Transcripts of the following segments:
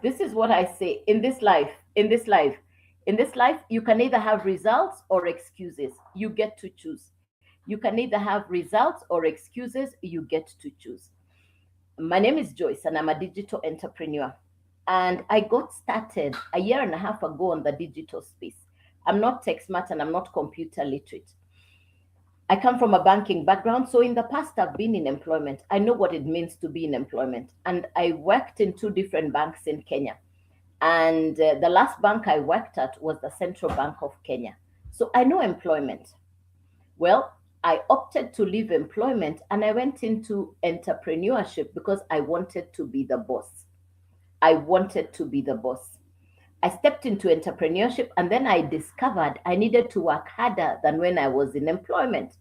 This is what I say in this life, in this life, you can either have results or excuses. You get to choose. You can either have results or excuses. You get to choose. My name is Joyce, and I'm a digital entrepreneur. And I got started a year and a half ago on the digital space. I'm not tech smart and I'm not computer literate. I come from a banking background, so in the past, I've been in employment. I know what it means to be in employment. And I worked in two different banks in Kenya. And the last bank I worked at was the Central Bank of Kenya. So I know employment. Well, I opted to leave employment and I went into entrepreneurship because I wanted to be the boss. I wanted to be the boss. I stepped into entrepreneurship and then I discovered I needed to work harder than when I was in employment.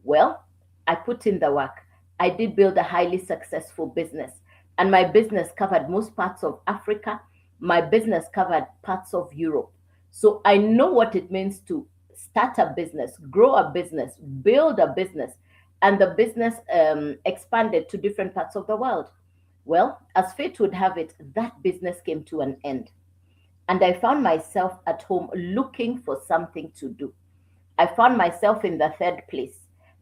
Well, I put in the work. I did build a highly successful business, and my business covered most parts of Africa. My business covered parts of Europe. So I know what it means to start a business, grow a business, build a business, and the business expanded to different parts of the world. Well, as fate would have it, that business came to an end. And I found myself at home looking for something to do. I found myself in the third place,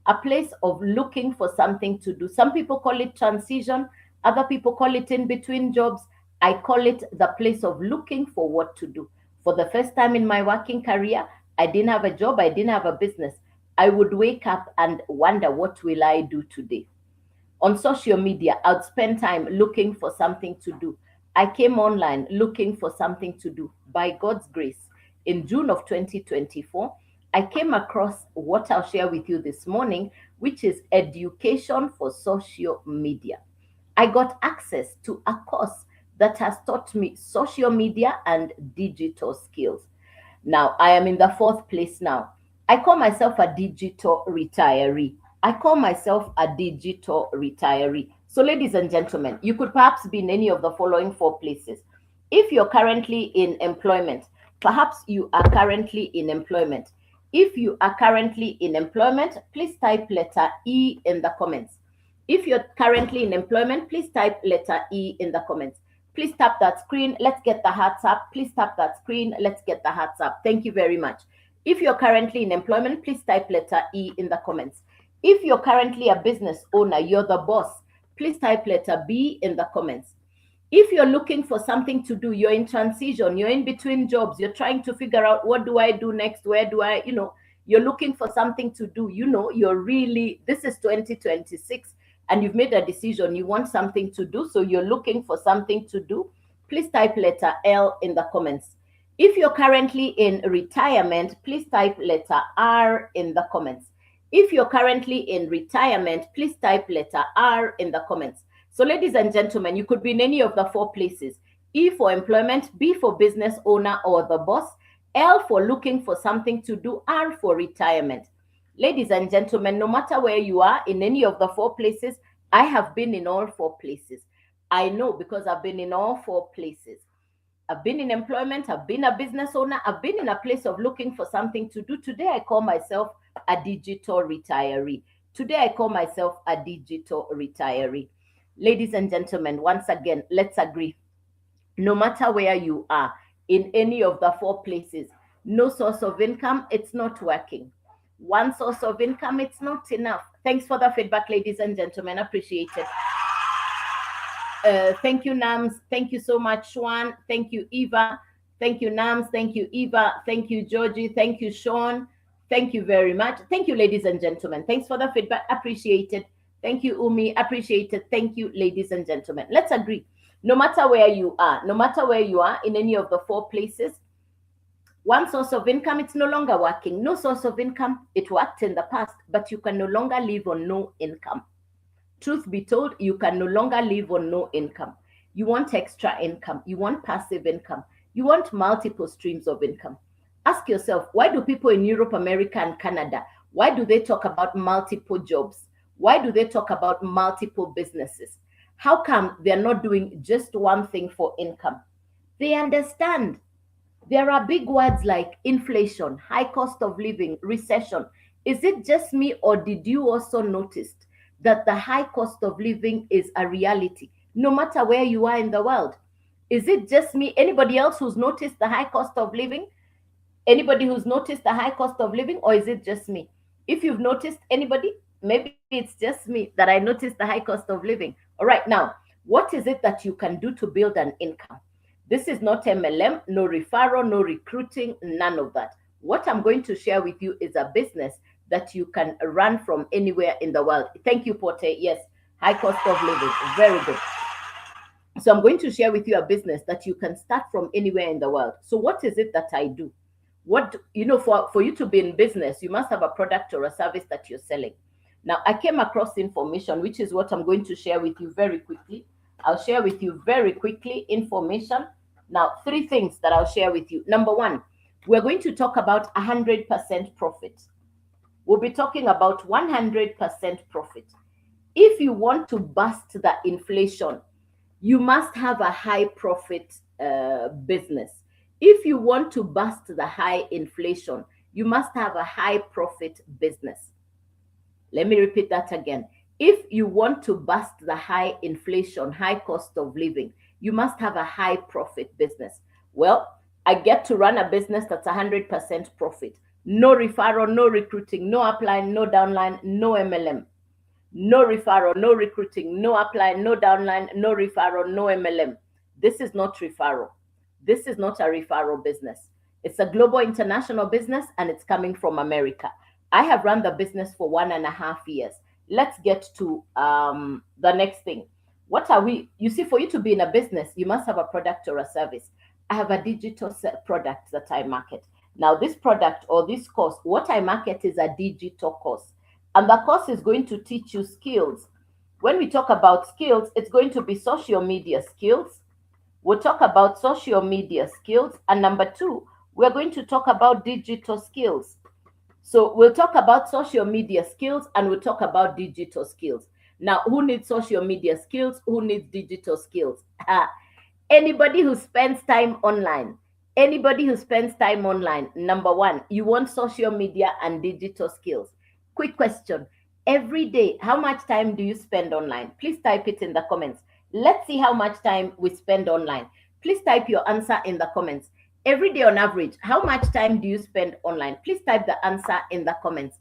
a place of looking for something to do. Some people call it transition, other people call it in between jobs. I call it the place of looking for what to do. For the first time in my working career, I didn't have a job, I didn't have a business. I would wake up and wonder, what will I do today? On social media, I'd spend time looking for something to do. I came online looking for something to do. By God's grace, in June of 2024, I came across what I'll share with you this morning, which is education for social media. I got access to a course that has taught me social media and digital skills. Now, I am in the fourth place now. I call myself a digital retiree. I call myself a digital retiree. So, ladies and gentlemen, you could perhaps be in any of the following four places. If you're currently in employment, perhaps you are currently in employment. If you are currently in employment, please type letter E in the comments. If you're currently in employment, please type letter E in the comments. Please tap that screen. Let's get the hearts up. Please tap that screen. Let's get the hearts up. Thank you very much. If you're currently in employment, please type letter E in the comments. If you're currently a business owner, you're the boss, please type letter B in the comments. If you're looking for something to do, you're in transition, you're in between jobs, you're trying to figure out, what do I do next? Where do I, you're looking for something to do, you're really, this is 2026 and you've made a decision, you want something to do, so you're looking for something to do, please type letter L in the comments. If you're currently in retirement, please type letter R in the comments. If you're currently in retirement, please type letter R in the comments. So, ladies and gentlemen, you could be in any of the four places. E for employment, B for business owner or the boss, L for looking for something to do, R for retirement. Ladies and gentlemen, no matter where you are in any of the four places, I have been in all four places. I know because I've been in all four places. I've been in employment, I've been a business owner, I've been in a place of looking for something to do. Today, I call myself a digital retiree. Today, I call myself a digital retiree. Ladies and gentlemen, once again, let's agree. No matter where you are, in any of the four places, no source of income, it's not working. One source of income, it's not enough. Thanks for the feedback, ladies and gentlemen. Appreciate it. Thank you, Nams. Thank you so much, Swan. Thank you, Eva. Thank you, Nams. Thank you, Eva. Thank you, Georgie. Thank you, Sean. Thank you very much. Thank you, ladies and gentlemen. Thanks for the feedback. Appreciate it. Thank you, Umi. Appreciate it. Thank you, ladies and gentlemen. Let's agree. No matter where you are, in any of the four places, one source of income, it's no longer working. No source of income, it worked in the past, but you can no longer live on no income. Truth be told, you can no longer live on no income. You want extra income. You want passive income. You want multiple streams of income. Ask yourself, why do people in Europe, America, and Canada, why do they talk about multiple jobs? Why do they talk about multiple businesses? How come they're not doing just one thing for income? They understand. There are big words like inflation, high cost of living, recession. Is it just me, or did you also notice that the high cost of living is a reality, no matter where you are in the world? Is it just me? Anybody else who's noticed the high cost of living? Anybody who's noticed the high cost of living, or is it just me? If you've noticed, anybody, maybe it's just me that I noticed the high cost of living. All right, now, what is it that you can do to build an income? This is not MLM, no referral, no recruiting, none of that. What I'm going to share with you is a business that you can run from anywhere in the world. Thank you, Porte. Yes, high cost of living. Very good. So I'm going to share with you a business that you can start from anywhere in the world. So what is it that I do? What, for you to be in business, you must have a product or a service that you're selling. Now, I came across information, which is what I'm going to share with you very quickly. I'll share with you very quickly information. Now, three things that I'll share with you. Number one, we're going to talk about 100% profit. We'll be talking about 100% profit. If you want to bust the inflation, you must have a high profit business. If you want to bust the high inflation, you must have a high profit business. Let me repeat that again. If you want to bust the high inflation, high cost of living, you must have a high profit business. Well, I get to run a business that's 100% profit. No referral, no recruiting, no upline, no downline, no MLM. No referral, no recruiting, no upline, no downline, no referral, no MLM. This is not referral. This is not a referral business. It's a global international business and it's coming from America. I have run the business for 1.5 years. Let's get to the next thing. What are we? You see, for you to be in a business, you must have a product or a service. I have a digital product that I market. Now, this product or this course, what I market is a digital course. And the course is going to teach you skills. When we talk about skills, it's going to be social media skills. We'll talk about social media skills. And number two, we're going to talk about digital skills. So we'll talk about social media skills and we'll talk about digital skills. Now, who needs social media skills? Who needs digital skills? Anybody who spends time online. Anybody who spends time online. Number one, you want social media and digital skills. Quick question. Every day, how much time do you spend online? Please type it in the comments. Let's see how much time we spend online. Please type your answer in the comments. Every day on average, how much time do you spend online? Please type the answer in the comments.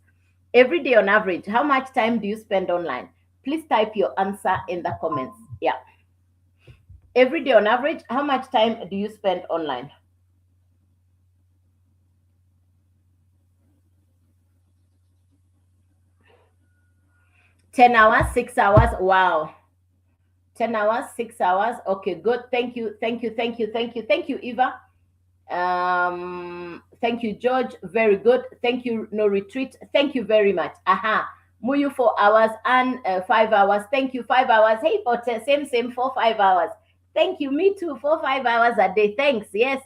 Every day on average, how much time do you spend online? Please type your answer in the comments. Yeah. Every day on average, how much time do you spend online? $10, 6 hours. Wow. 10 hours, 6 hours. Okay, good. Thank you. Thank you. Thank you. Thank you. Thank you, Eva. Thank you, George. Very good. Thank you, No Retreat. Thank you very much. Aha. Muyu 4 hours and 5 hours. Thank you, 5 hours. Hey, but same, 4-5 hours. Thank you. Me too. 4-5 hours a day. Thanks. Yes.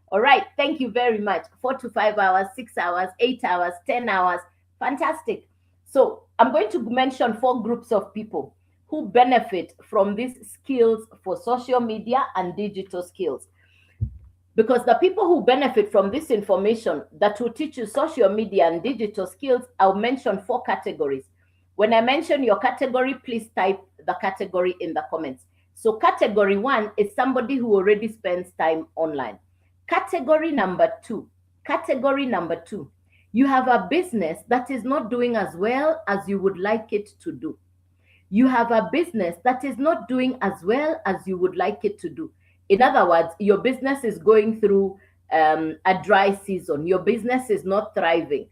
All right. Thank you very much. 4 to 5 hours, 6 hours, 8 hours, 10 hours. Fantastic. So I'm going to mention 4 groups of people who benefit from these skills for social media and digital skills. Because the people who benefit from this information that will teach you social media and digital skills, I'll mention 4 categories. When I mention your category, please type the category in the comments. So category 1 is somebody who already spends time online. Category number 2, you have a business that is not doing as well as you would like it to do. You have a business that is not doing as well as you would like it to do. In other words, your business is going through a dry season. Your business is not thriving.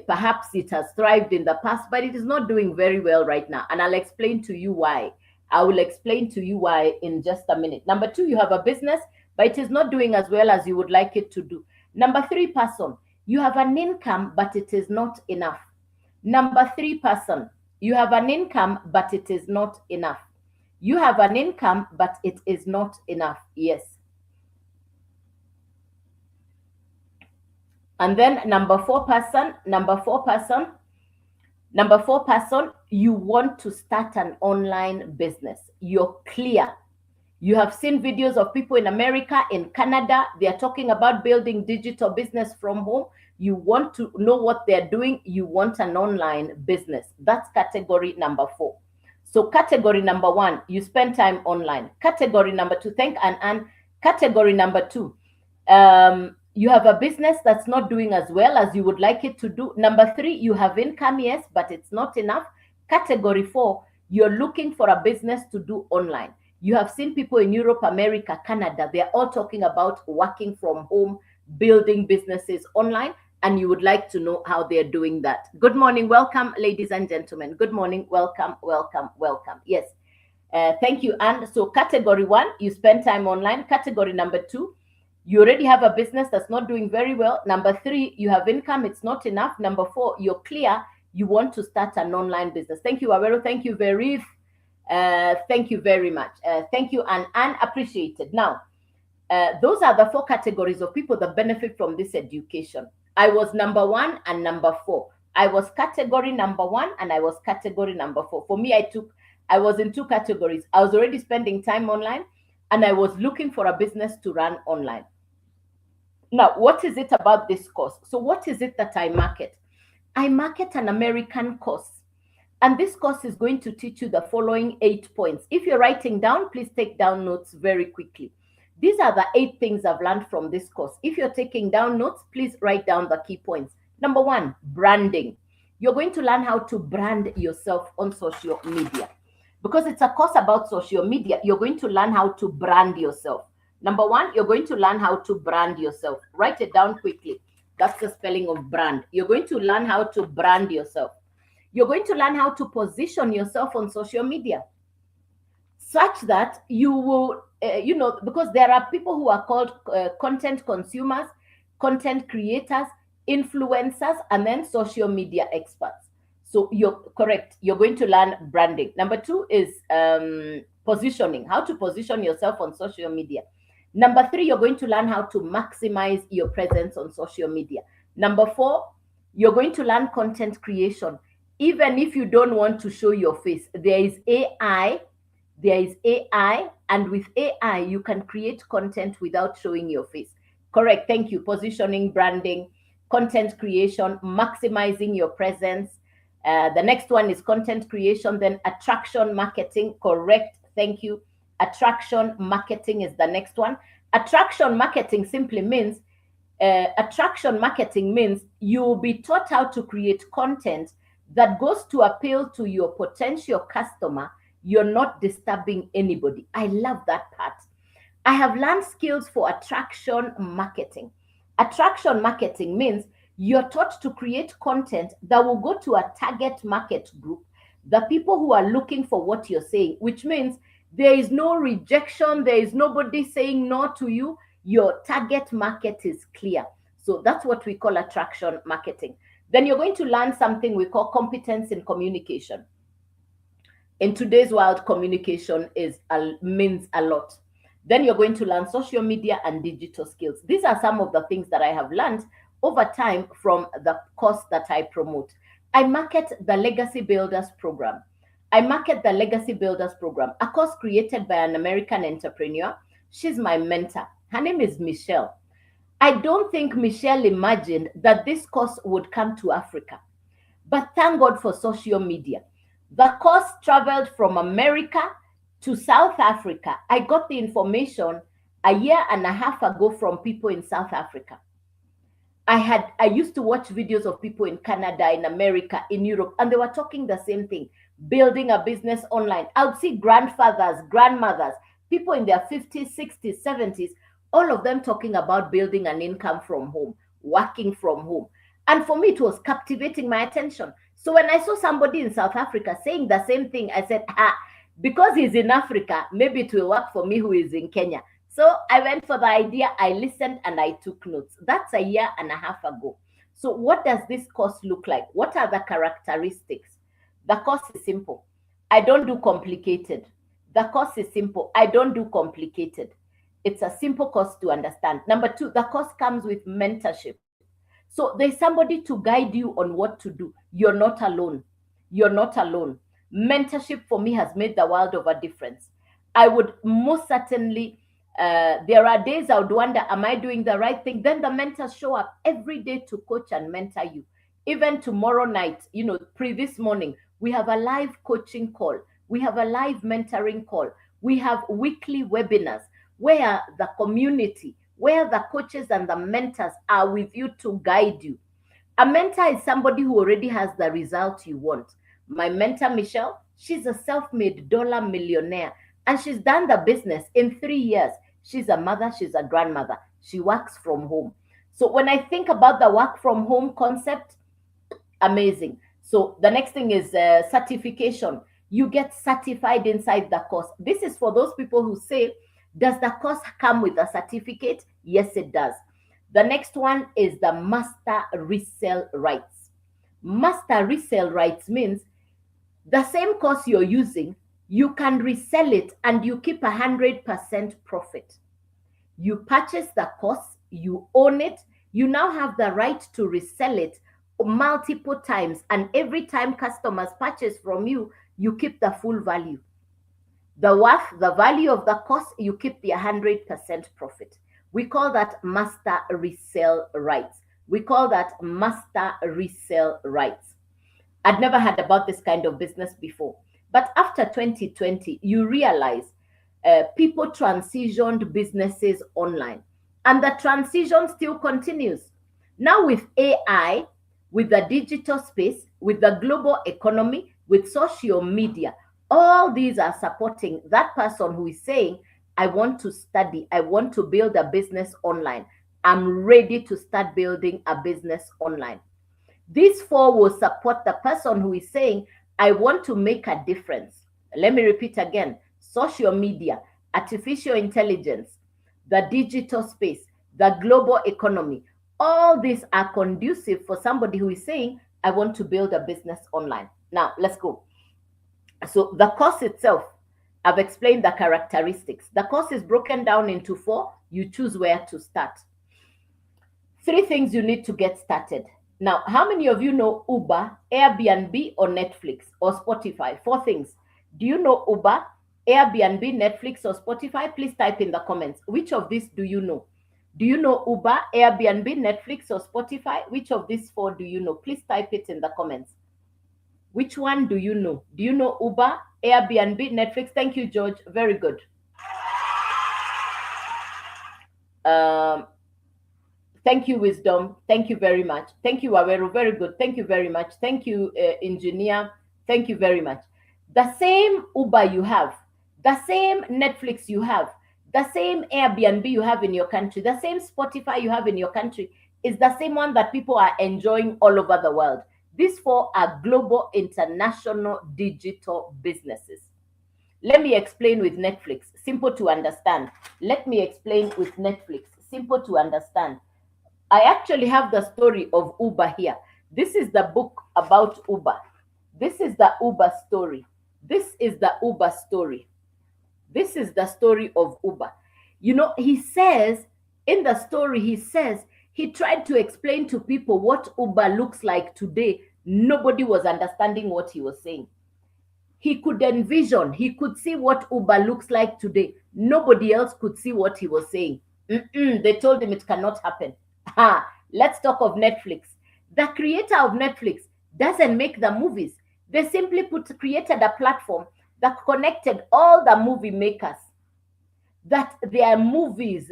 Perhaps it has thrived in the past, but it is not doing very well right now. And I'll explain to you why. I will explain to you why in just a minute. Number 2, you have a business, but it is not doing as well as you would like it to do. Number 3 person, you have an income, but it is not enough. Number 3 person, you have an income, but it is not enough. You have an income, but it is not enough. Yes. And then number 4 person, you want to start an online business. You're clear. You have seen videos of people in America, in Canada. They are talking about building digital business from home. You want to know what they're doing. You want an online business. That's category number 4. So category number one, you spend time online. Category number two, thank and category number two, you have a business that's not doing as well as you would like it to do. Number three, you have income, yes, but it's not enough. Category four, you're looking for a business to do online. You have seen people in Europe, America, Canada, they're all talking about working from home, building businesses online, and you would like to know how they're doing that. Good morning, welcome, ladies and gentlemen. Good morning, welcome, welcome, welcome. Yes, thank you. And so, category one, you spend time online. Category number two, you already have a business that's not doing very well. Number three, you have income, it's not enough. Number four, you're clear, you want to start an online business. Thank you, Awero. Thank you very thank you very much. Thank you, and appreciated. Now, those are the four categories of people that benefit from this education. I was number one and number four. I was category number one and I was category number four. For me, I was in two categories. I was already spending time online and I was looking for a business to run online. Now, what is it about this course? So what is it that I market? I market an American course. And this course is going to teach you the following 8 points. If you're writing down, please take down notes very quickly. These are the 8 things I've learned from this course. If you're taking down notes, please write down the key points. Number one, branding. You're going to learn how to brand yourself on social media. Because it's a course about social media, you're going to learn how to brand yourself. Number one, you're going to learn how to brand yourself. Write it down quickly. That's the spelling of brand. You're going to learn how to brand yourself. You're going to learn how to position yourself on social media such that you will, because there are people who are called content consumers, content creators, influencers, and then social media experts. So you're correct. You're going to learn branding. Number two is positioning, how to position yourself on social media. Number three, you're going to learn how to maximize your presence on social media. Number four, you're going to learn content creation. Even if you don't want to show your face, there is AI, and with AI, you can create content without showing your face. Correct. Thank you. Positioning, branding, content creation, maximizing your presence. The next one is content creation, then attraction marketing. Correct. Thank you. Attraction marketing is the next one. Attraction marketing simply means you'll be taught how to create content that goes to appeal to your potential customer. You're not disturbing anybody. I love that part. I have learned skills for attraction marketing. Attraction marketing means you're taught to create content that will go to a target market group, the people who are looking for what you're saying, which means there is no rejection, there is nobody saying no to you. Your target market is clear. So that's what we call attraction marketing. Then you're going to learn something we call competence in communication. In today's world, communication means a lot. Then you're going to learn social media and digital skills. These are some of the things that I have learned over time from the course that I promote. I market the Legacy Builders program. I market the Legacy Builders program, a course created by an American entrepreneur. She's my mentor. Her name is Michelle. I don't think Michelle imagined that this course would come to Africa. But thank God for social media. The course traveled from America to South Africa. I got the information a year and a half ago from people in South Africa. I used to watch videos of people in Canada, in America, in Europe, and they were talking the same thing, building a business online. I would see grandfathers, grandmothers, people in their 50s, 60s, 70s, all of them talking about building an income from home, working from home. And for me, it was captivating my attention. So when I saw somebody in South Africa saying the same thing, I said, because he's in Africa, maybe it will work for me who is in Kenya. So I went for the idea, I listened, and I took notes. That's a year and a half ago. So what does this course look like? What are the characteristics? The course is simple. I don't do complicated. The course is simple. I don't do complicated. It's a simple course to understand. Number two, the course comes with mentorship. So there's somebody to guide you on what to do. You're not alone. You're not alone. Mentorship for me has made the world of a difference. I would most certainly, there are days I would wonder, am I doing the right thing? Then the mentors show up every day to coach and mentor you. Even tomorrow night, this morning, we have a live coaching call. We have a live mentoring call. We have weekly webinars where the community, where the coaches and the mentors are with you to guide you. A mentor is somebody who already has the result you want. My mentor, Michelle, she's a self-made dollar millionaire, and she's done the business in 3 years. She's a mother, she's a grandmother. She works from home. So when I think about the work from home concept, amazing. So the next thing is certification. You get certified inside the course. This is for those people who say, does the course come with a certificate? Yes, it does. The next one is the master resale rights. Master resale rights means the same course you're using, you can resell it and you keep 100% profit. You purchase the course, you own it, you now have the right to resell it multiple times. And every time customers purchase from you, you keep the full value. The worth, the value of the course, you keep the 100% profit. We call that master resale rights. We call that master resale rights. I'd never heard about this kind of business before. But after 2020, you realize people transitioned businesses online. And the transition still continues. Now with AI, with the digital space, with the global economy, with social media, all these are supporting that person who is saying, I want to study, I want to build a business online. I'm ready to start building a business online. These four will support the person who is saying, I want to make a difference. Let me repeat again. Social media, artificial intelligence, the digital space, the global economy, all these are conducive for somebody who is saying, I want to build a business online. Now, let's go. So the course itself, I've explained the characteristics. The course is broken down into four. You choose where to start. 3 things you need to get started. Now, how many of you know Uber, Airbnb, or Netflix, or Spotify? 4 things. Do you know Uber, Airbnb, Netflix, or Spotify? Please type in the comments. Which of these do you know? Do you know Uber, Airbnb, Netflix, or Spotify? Which of these 4 do you know? Please type it in the comments. Which one do you know? Do you know Uber, Airbnb, Netflix? Thank you, George. Very good. Thank you, Wisdom. Thank you very much. Thank you, Aweru. Very good. Thank you very much. Thank you, Engineer. Thank you very much. The same Uber you have, the same Netflix you have, the same Airbnb you have in your country, the same Spotify you have in your country is the same one that people are enjoying all over the world. These 4 are global, international, digital businesses. Let me explain with Netflix. Simple to understand. Let me explain with Netflix. Simple to understand. I actually have the story of Uber here. This is the book about Uber. This is the Uber story. This is the Uber story. This is the story of Uber. You know, he says, in the story, he says, he tried to explain to people what Uber looks like today. Nobody was understanding what he was saying. He could envision, he could see what Uber looks like today. Nobody else could see what he was saying. They told him it cannot happen. Let's talk of Netflix. The creator of Netflix doesn't make the movies. They simply created a platform that connected all the movie makers, that their movies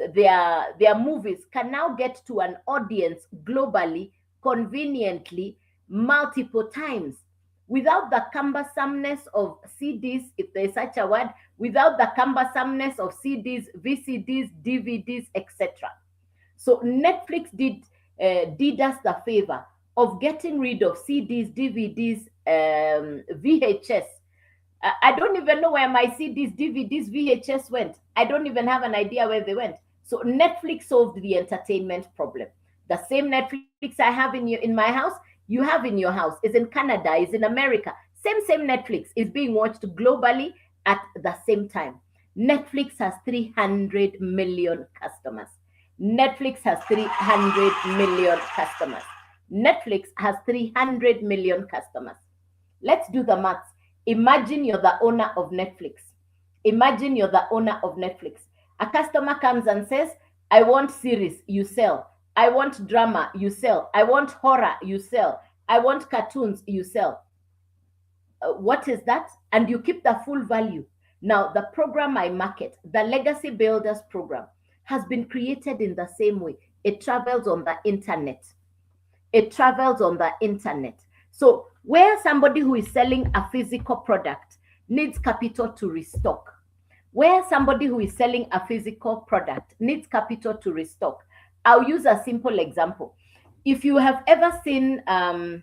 can now get to an audience globally, conveniently, multiple times, without the cumbersomeness of CDs, if there's such a word, without the cumbersomeness of CDs, VCDs, DVDs, etc. So Netflix did us the favor of getting rid of CDs, DVDs, VHS. I don't even know where my CDs, DVDs, VHS went. I don't even have an idea where they went. So Netflix solved the entertainment problem. The same Netflix I have in my house, you have in your house, is in Canada, is in America. Same Netflix is being watched globally at the same time. Netflix has 300 million customers. Netflix has 300 million customers. Netflix has 300 million customers. Let's do the maths. Imagine you're the owner of Netflix. Imagine you're the owner of Netflix. A customer comes and says, I want series, you sell. I want drama, you sell. I want horror, you sell. I want cartoons, you sell. what is that? And you keep the full value. Now, the program I market, the Legacy Builders program, has been created in the same way. It travels on the internet. It travels on the internet. So, where somebody who is selling a physical product needs capital to restock, where somebody who is selling a physical product needs capital to restock, I'll use a simple example. If you have ever seen a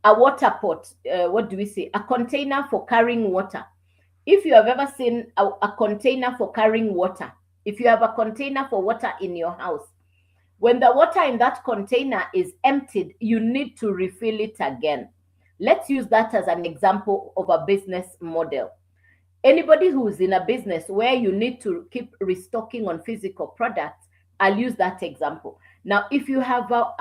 water pot, what do we say? A container for carrying water. If you have ever seen a container for carrying water, if you have a container for water in your house, when the water in that container is emptied, you need to refill it again. Let's use that as an example of a business model. Anybody who's in a business where you need to keep restocking on physical products, I'll use that example. Now, if you have a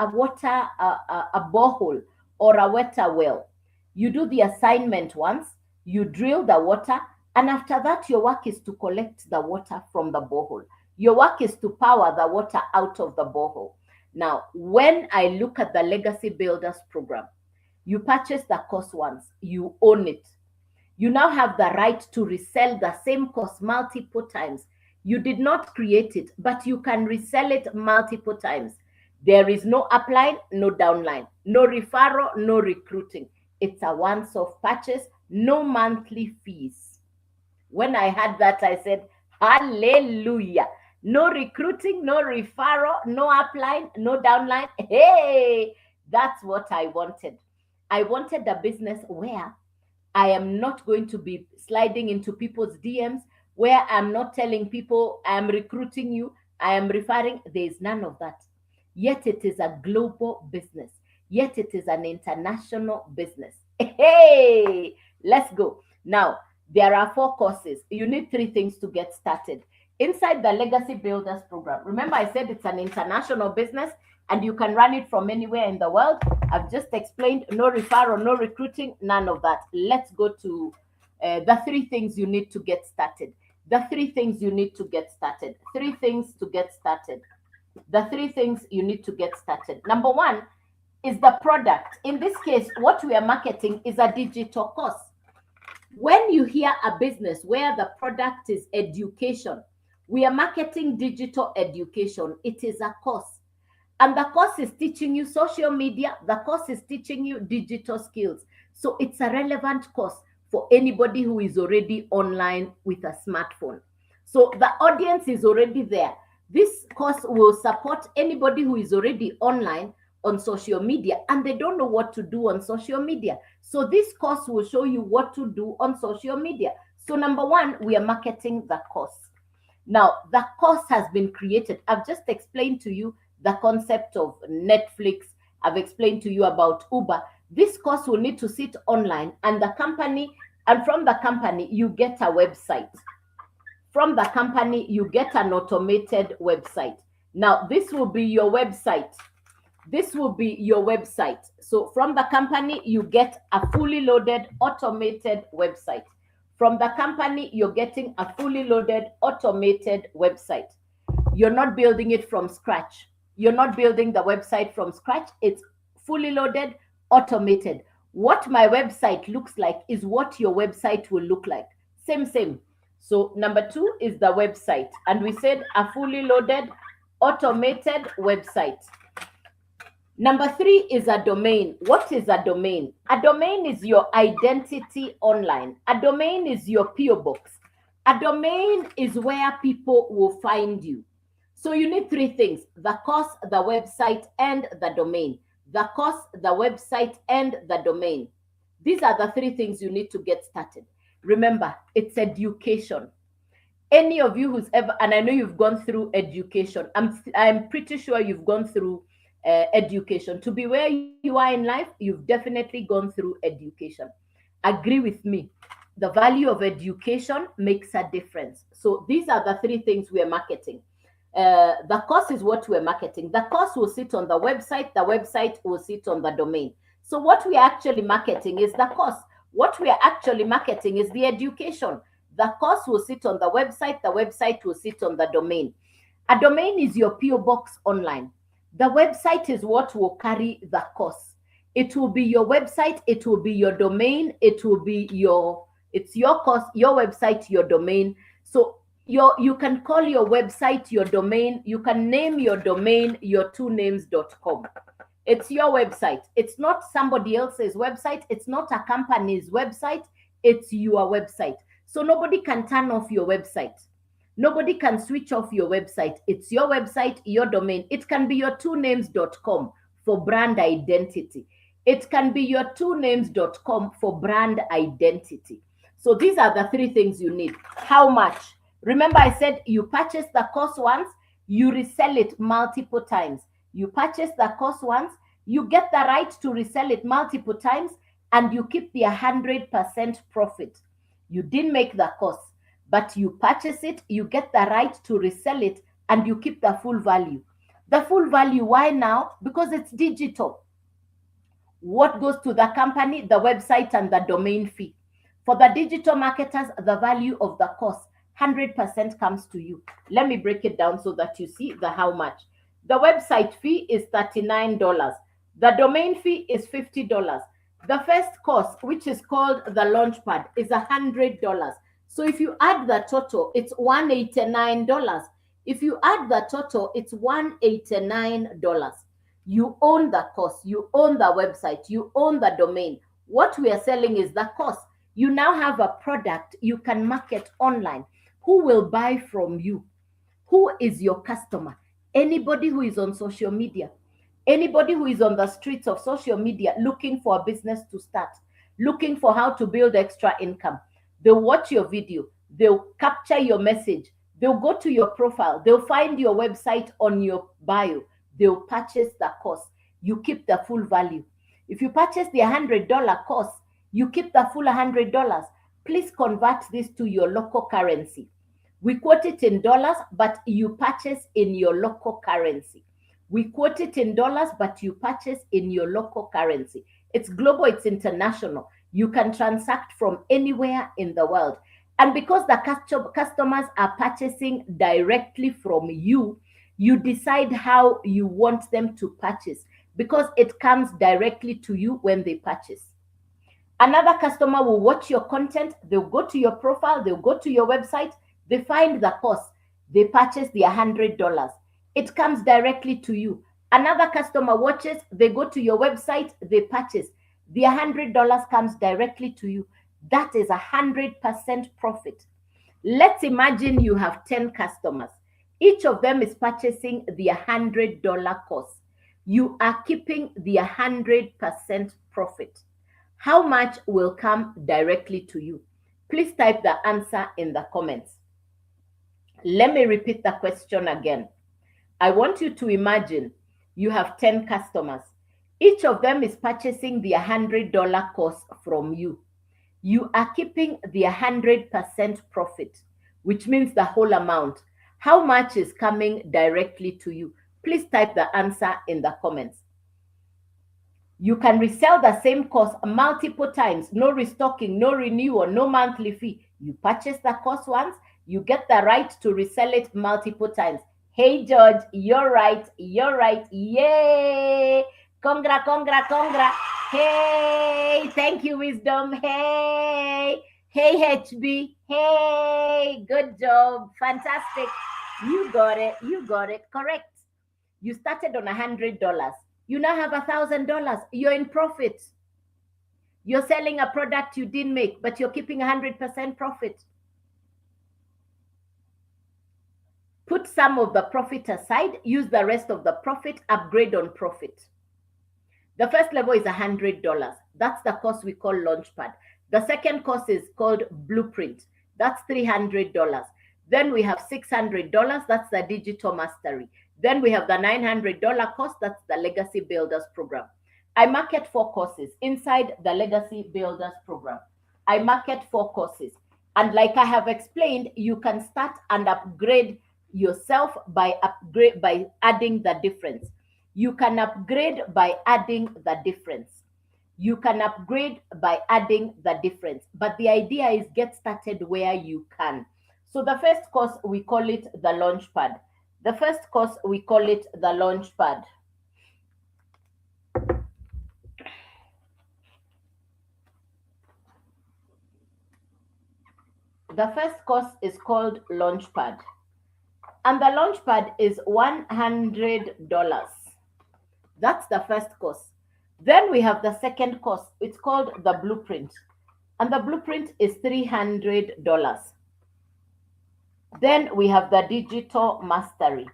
borehole or a water well, you do the assignment once, you drill the water, and after that, your work is to collect the water from the borehole. Your work is to power the water out of the borehole. Now, when I look at the Legacy Builders program, you purchase the course once, you own it. You now have the right to resell the same course multiple times. You did not create it, but you can resell it multiple times. There is no upline, no downline, no referral, no recruiting. It's a once-off purchase, no monthly fees. When I had that, I said, hallelujah. No recruiting, no referral, no upline, no downline. Hey, that's what I wanted. I wanted a business where I am not going to be sliding into people's DMs, where I'm not telling people I'm recruiting you, I am referring. There is none of that. Yet it is a global business. Yet it is an international business. Hey, let's go. Now, there are 4 courses. You need 3 things to get started. Inside the Legacy Builders program, remember I said it's an international business and you can run it from anywhere in the world. I've just explained no referral, no recruiting, none of that. Let's go to the 3 things you need to get started. The 3 things you need to get started. 3 things to get started. The 3 things you need to get started. Number 1 is the product. In this case, what we are marketing is a digital course. When you hear a business where the product is education, we are marketing digital education. It is a course. And the course is teaching you social media. The course is teaching you digital skills. So it's a relevant course for anybody who is already online with a smartphone. So the audience is already there. This course will support anybody who is already online on social media and they don't know what to do on social media. So this course will show you what to do on social media. So number 1, we are marketing the course. Now, the course has been created. I've just explained to you the concept of Netflix. I've explained to you about Uber. This course will need to sit online and from the company, you get a website. From the company, you get an automated website. Now, this will be your website. This will be your website. So from the company, you get a fully loaded automated website. From the company, you're getting a fully loaded automated website. You're not building it from scratch. You're not building the website from scratch. It's fully loaded, automated. What my website looks like is what your website will look like. Same. So number 2 is the website. And we said a fully loaded, automated website. Number 3 is a domain. What is a domain? A domain is your identity online. A domain is your PO box. A domain is where people will find you. So you need 3 things: the course, the website, and the domain. The course, the website, and the domain. These are the 3 things you need to get started. Remember, it's education. Any of you who's ever, and I know you've gone through education, I'm pretty sure you've gone through education. To be where you are in life, you've definitely gone through education. Agree with me. The value of education makes a difference. So these are the 3 things we are marketing. The course is what we're marketing. The course will sit on the website will sit on the domain. So what we are actually marketing is the course. What we are actually marketing is the education. The course will sit on the website will sit on the domain. A domain is your PO box online. The website is what will carry the course. It will be your website, it will be your domain, it will be it's your course, your website, your domain. So you can call your website your domain. You can name your domain your two names.com. It's your website. It's not somebody else's website. It's not a company's website. It's your website. So nobody can turn off your website. Nobody can switch off your website. It's your website, your domain. It can be your two names.com for brand identity. It can be your two names.com for brand identity. So these are the three things you need. How much? Remember, I said you purchase the course once, you resell it multiple times. You purchase the course once, you get the right to resell it multiple times, and you keep the 100% profit. You didn't make the course, but you purchase it, you get the right to resell it, and you keep the full value. The full value, why now? Because it's digital. What goes to the company? The website and the domain fee. For the digital marketers, the value of the course, 100% comes to you. Let me break it down so that you see the how much. The website fee is $39. The domain fee is $50. The first course, which is called the Launchpad, is $100. So if you add the total, it's $189. If you add the total, it's $189. You own the course, you own the website, you own the domain. What we are selling is the course. You now have a product you can market online. Who will buy from you? Who is your customer? Anybody who is on social media. Anybody who is on the streets of social media looking for a business to start, looking for how to build extra income. They'll watch your video, they'll capture your message, they'll go to your profile, they'll find your website on your bio, they'll purchase the course. You keep the full value. If you purchase the $100 course, you keep the full $100. Please convert this to your local currency. We quote it in dollars, but you purchase in your local currency. We quote it in dollars, but you purchase in your local currency. It's global, it's international. You can transact from anywhere in the world. And because the customers are purchasing directly from you, you decide how you want them to purchase because it comes directly to you when they purchase. Another customer will watch your content, they'll go to your profile, they'll go to your website, they find the course, they purchase the $100. It comes directly to you. Another customer watches, they go to your website, they purchase. The $100 comes directly to you. That is 100% profit. Let's imagine you have 10 customers. Each of them is purchasing the $100 course. You are keeping the 100% profit. How much will come directly to you? Please type the answer in the comments. Let me repeat the question again. I want you to imagine you have 10 customers. Each of them is purchasing the $100 course from you. You are keeping the 100% profit, which means the whole amount. How much is coming directly to you? Please type the answer in the comments. You can resell the same course multiple times, no restocking, no renewal, no monthly fee. You purchase the course once, you get the right to resell it multiple times. Hey, George, you're right, you're right. Yay! Congra, congra, congra. Hey, thank you, Wisdom. Hey, hey, HB. Hey, good job. Fantastic. You got it. You got it. Correct. You started on $100. You now have $1,000. You're in profit. You're selling a product you didn't make, but you're keeping 100% profit. Put some of the profit aside, use the rest of the profit, upgrade on profit. The first level is $100. That's the course we call Launchpad. The second course is called Blueprint. That's $300. Then we have $600. That's the Digital Mastery. Then we have the $900 course. That's the Legacy Builders Program. I market 4 courses inside the Legacy Builders Program. I market 4 courses. And like I have explained, you can start and upgrade yourself by adding the difference. You can upgrade by adding the difference. You can upgrade by adding the difference. But the idea is get started where you can. So the first course, we call it the Launchpad. The first course, we call it the Launchpad. The first course is called Launchpad, and the Launchpad is $100. That's the first course. Then we have the second course. It's called the Blueprint, and the Blueprint is $300. Then we have the Digital Mastery,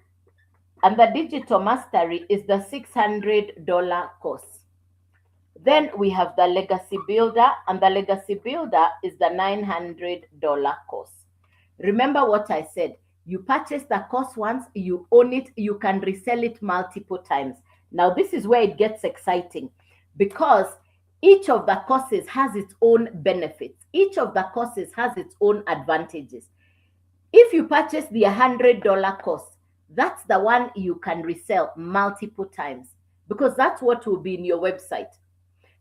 and the Digital Mastery is the $600 course. Then we have the Legacy Builder, and the Legacy Builder is the $900 course. Remember what I said. You purchase the course once, you own it, you can resell it multiple times. Now, this is where it gets exciting, because each of the courses has its own benefits. Each of the courses has its own advantages. If you purchase the $100 course, that's the one you can resell multiple times, because that's what will be in your website.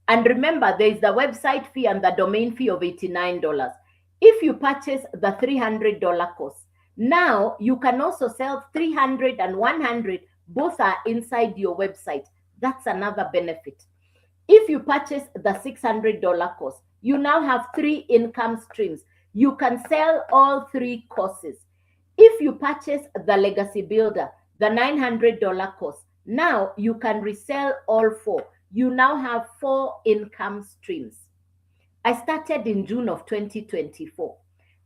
And remember, there is the website fee and the domain fee of $89. If you purchase the $300 course, now you can also sell 300 and 100. Both are inside your website. That's another benefit. If you purchase the $600 course, you now have 3 income streams. You can sell all 3 courses. If you purchase the Legacy Builder, the $900 course, now you can resell all 4. You now have 4 income streams. I started in June of 2024,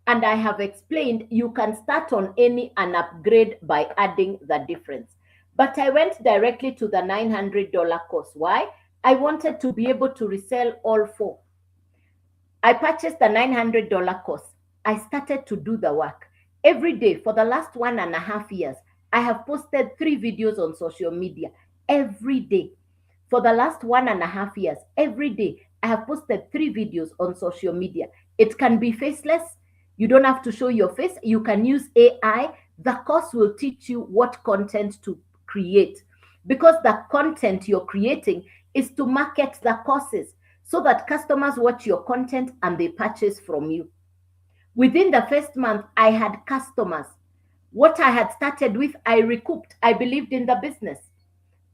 and I have explained you can start on any and upgrade by adding the difference. But I went directly to the $900 course. Why? I wanted to be able to resell all 4. I purchased the $900 course. I started to do the work. Every day for the last 1.5 years, I have posted 3 videos on social media every day. For the last 1.5 years, every day, I have posted 3 videos on social media. It can be faceless. You don't have to show your face. You can use AI. The course will teach you what content to create, because the content you're creating is to market the courses so that customers watch your content and they purchase from you. Within the first month, I had customers. What I had started with, I recouped. I believed in the business.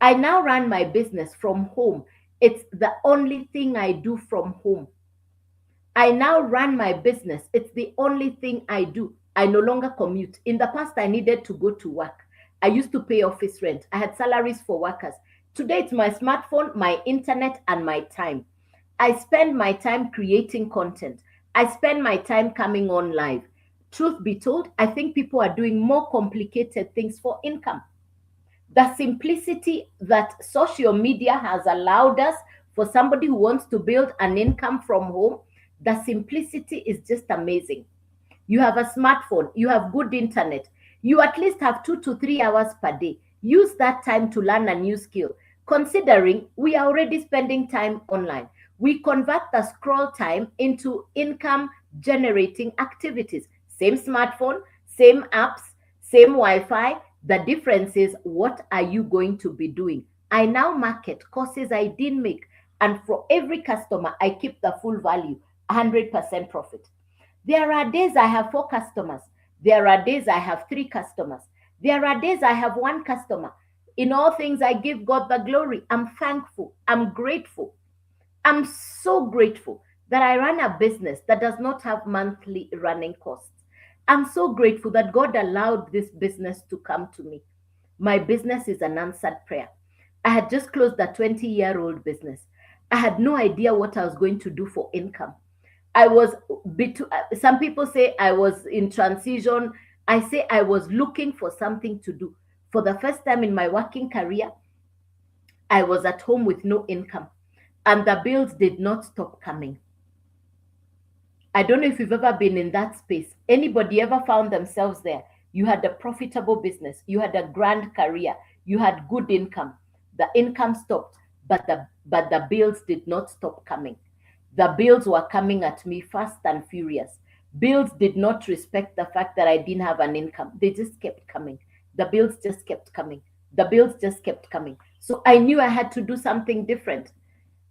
I now run my business from home. It's the only thing I do from home. I now run my business. It's the only thing I do. I no longer commute. In the past, I needed to go to work. I used to pay office rent. I had salaries for workers. Today, it's my smartphone, my internet, and my time. I spend my time creating content. I spend my time coming on live. Truth be told, I think people are doing more complicated things for income. The simplicity that social media has allowed us, for somebody who wants to build an income from home, the simplicity is just amazing. You have a smartphone, you have good internet, you at least have 2 to 3 hours per day. Use that time to learn a new skill. Considering we are already spending time online, we convert the scroll time into income generating activities. Same smartphone, same apps, same Wi-Fi. The difference is, what are you going to be doing? I now market courses I didn't make, and for every customer, I keep the full value, 100% profit. There are days I have 4 customers. There are days I have 3 customers. There are days I have 1 customer. In all things, I give God the glory. I'm thankful. I'm grateful. I'm so grateful that I run a business that does not have monthly running costs. I'm so grateful that God allowed this business to come to me. My business is an answered prayer. I had just closed a 20-year-old business. I had no idea what I was going to do for income. I was, some people say I was in transition. I say I was looking for something to do. For the first time in my working career, I was at home with no income, and the bills did not stop coming. I don't know if you've ever been in that space. Anybody ever found themselves there? You had a profitable business, you had a grand career, you had good income. The income stopped, but the bills did not stop coming. The bills were coming at me fast and furious. Bills did not respect the fact that I didn't have an income. They just kept coming. The bills just kept coming. The bills just kept coming. So I knew I had to do something different.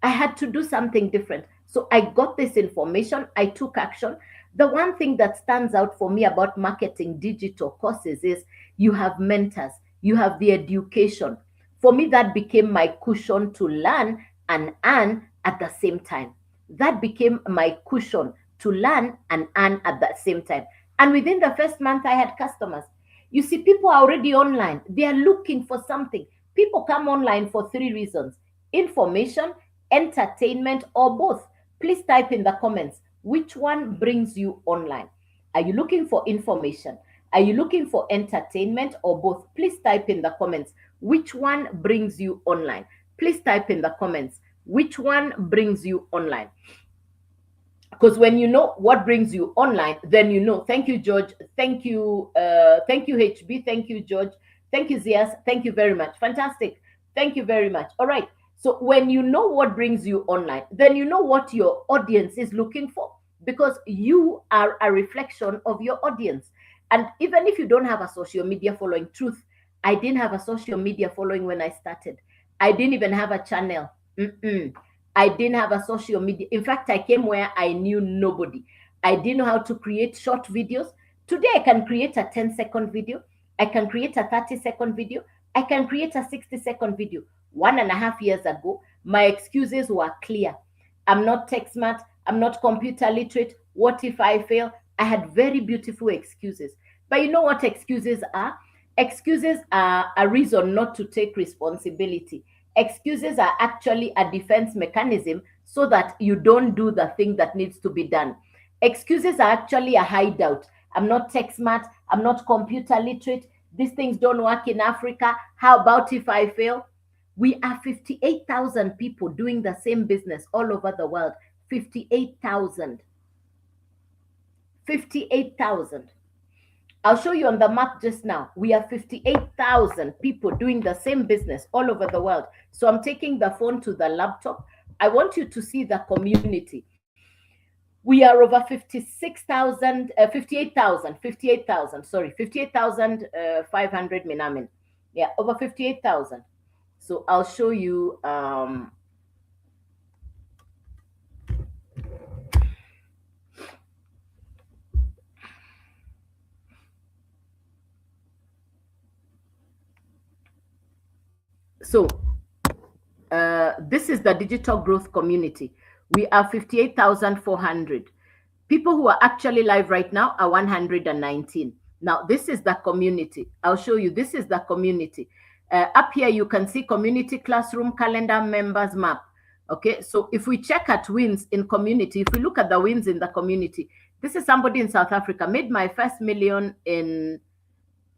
I had to do something different. So I got this information. I took action. The one thing that stands out for me about marketing digital courses is you have mentors, you have the education. For me, that became my cushion to learn and earn at the same time. That became my cushion to learn and earn at the same time. And within the first month, I had customers. You see, people are already online. They are looking for something. People come online for three reasons: information, entertainment, or both. Please type in the comments which one brings you online. Are you looking for information? Are you looking for entertainment, or both? Please type in the comments which one brings you online. Please type in the comments which one brings you online. Because when you know what brings you online, then you know. Thank you, George. Thank you, HB. Thank you, George. Thank you, Zias. Thank you very much. Fantastic. Thank you very much. All right. So when you know what brings you online, then you know what your audience is looking for, because you are a reflection of your audience. And even if you don't have a social media following, truth, I didn't have a social media following when I started. I didn't even have a channel. Mm-mm. I didn't have a social media. In fact, I came where I knew nobody. I didn't know how to create short videos. Today, I can create a 10-second video. I can create a 30-second video. I can create a 60-second video. 1.5 years ago, my excuses were clear. I'm not tech smart. I'm not computer literate. What if I fail? I had very beautiful excuses. But you know what excuses are? Excuses are a reason not to take responsibility. Excuses are actually a defense mechanism so that you don't do the thing that needs to be done. Excuses are actually a hideout. I'm not tech smart. I'm not computer literate. These things don't work in Africa. How about if I fail? We are 58,000 people doing the same business all over the world. 58,000. 58,000. I'll show you on the map just now. We are 58,000 people doing the same business all over the world. So I'm taking the phone to the laptop. I want you to see the community. We are over 58,000, sorry, 58,500 Minamin. Yeah, over 58,000. So I'll show you. So this is the digital growth community. We are 58,400. People who are actually live right now are 119. Now, this is the community. I'll show you. This is the community. Up here, you can see community classroom calendar members map. Okay, so if we check at wins in community, if we look at the wins in the community, this is somebody in South Africa, made my first million in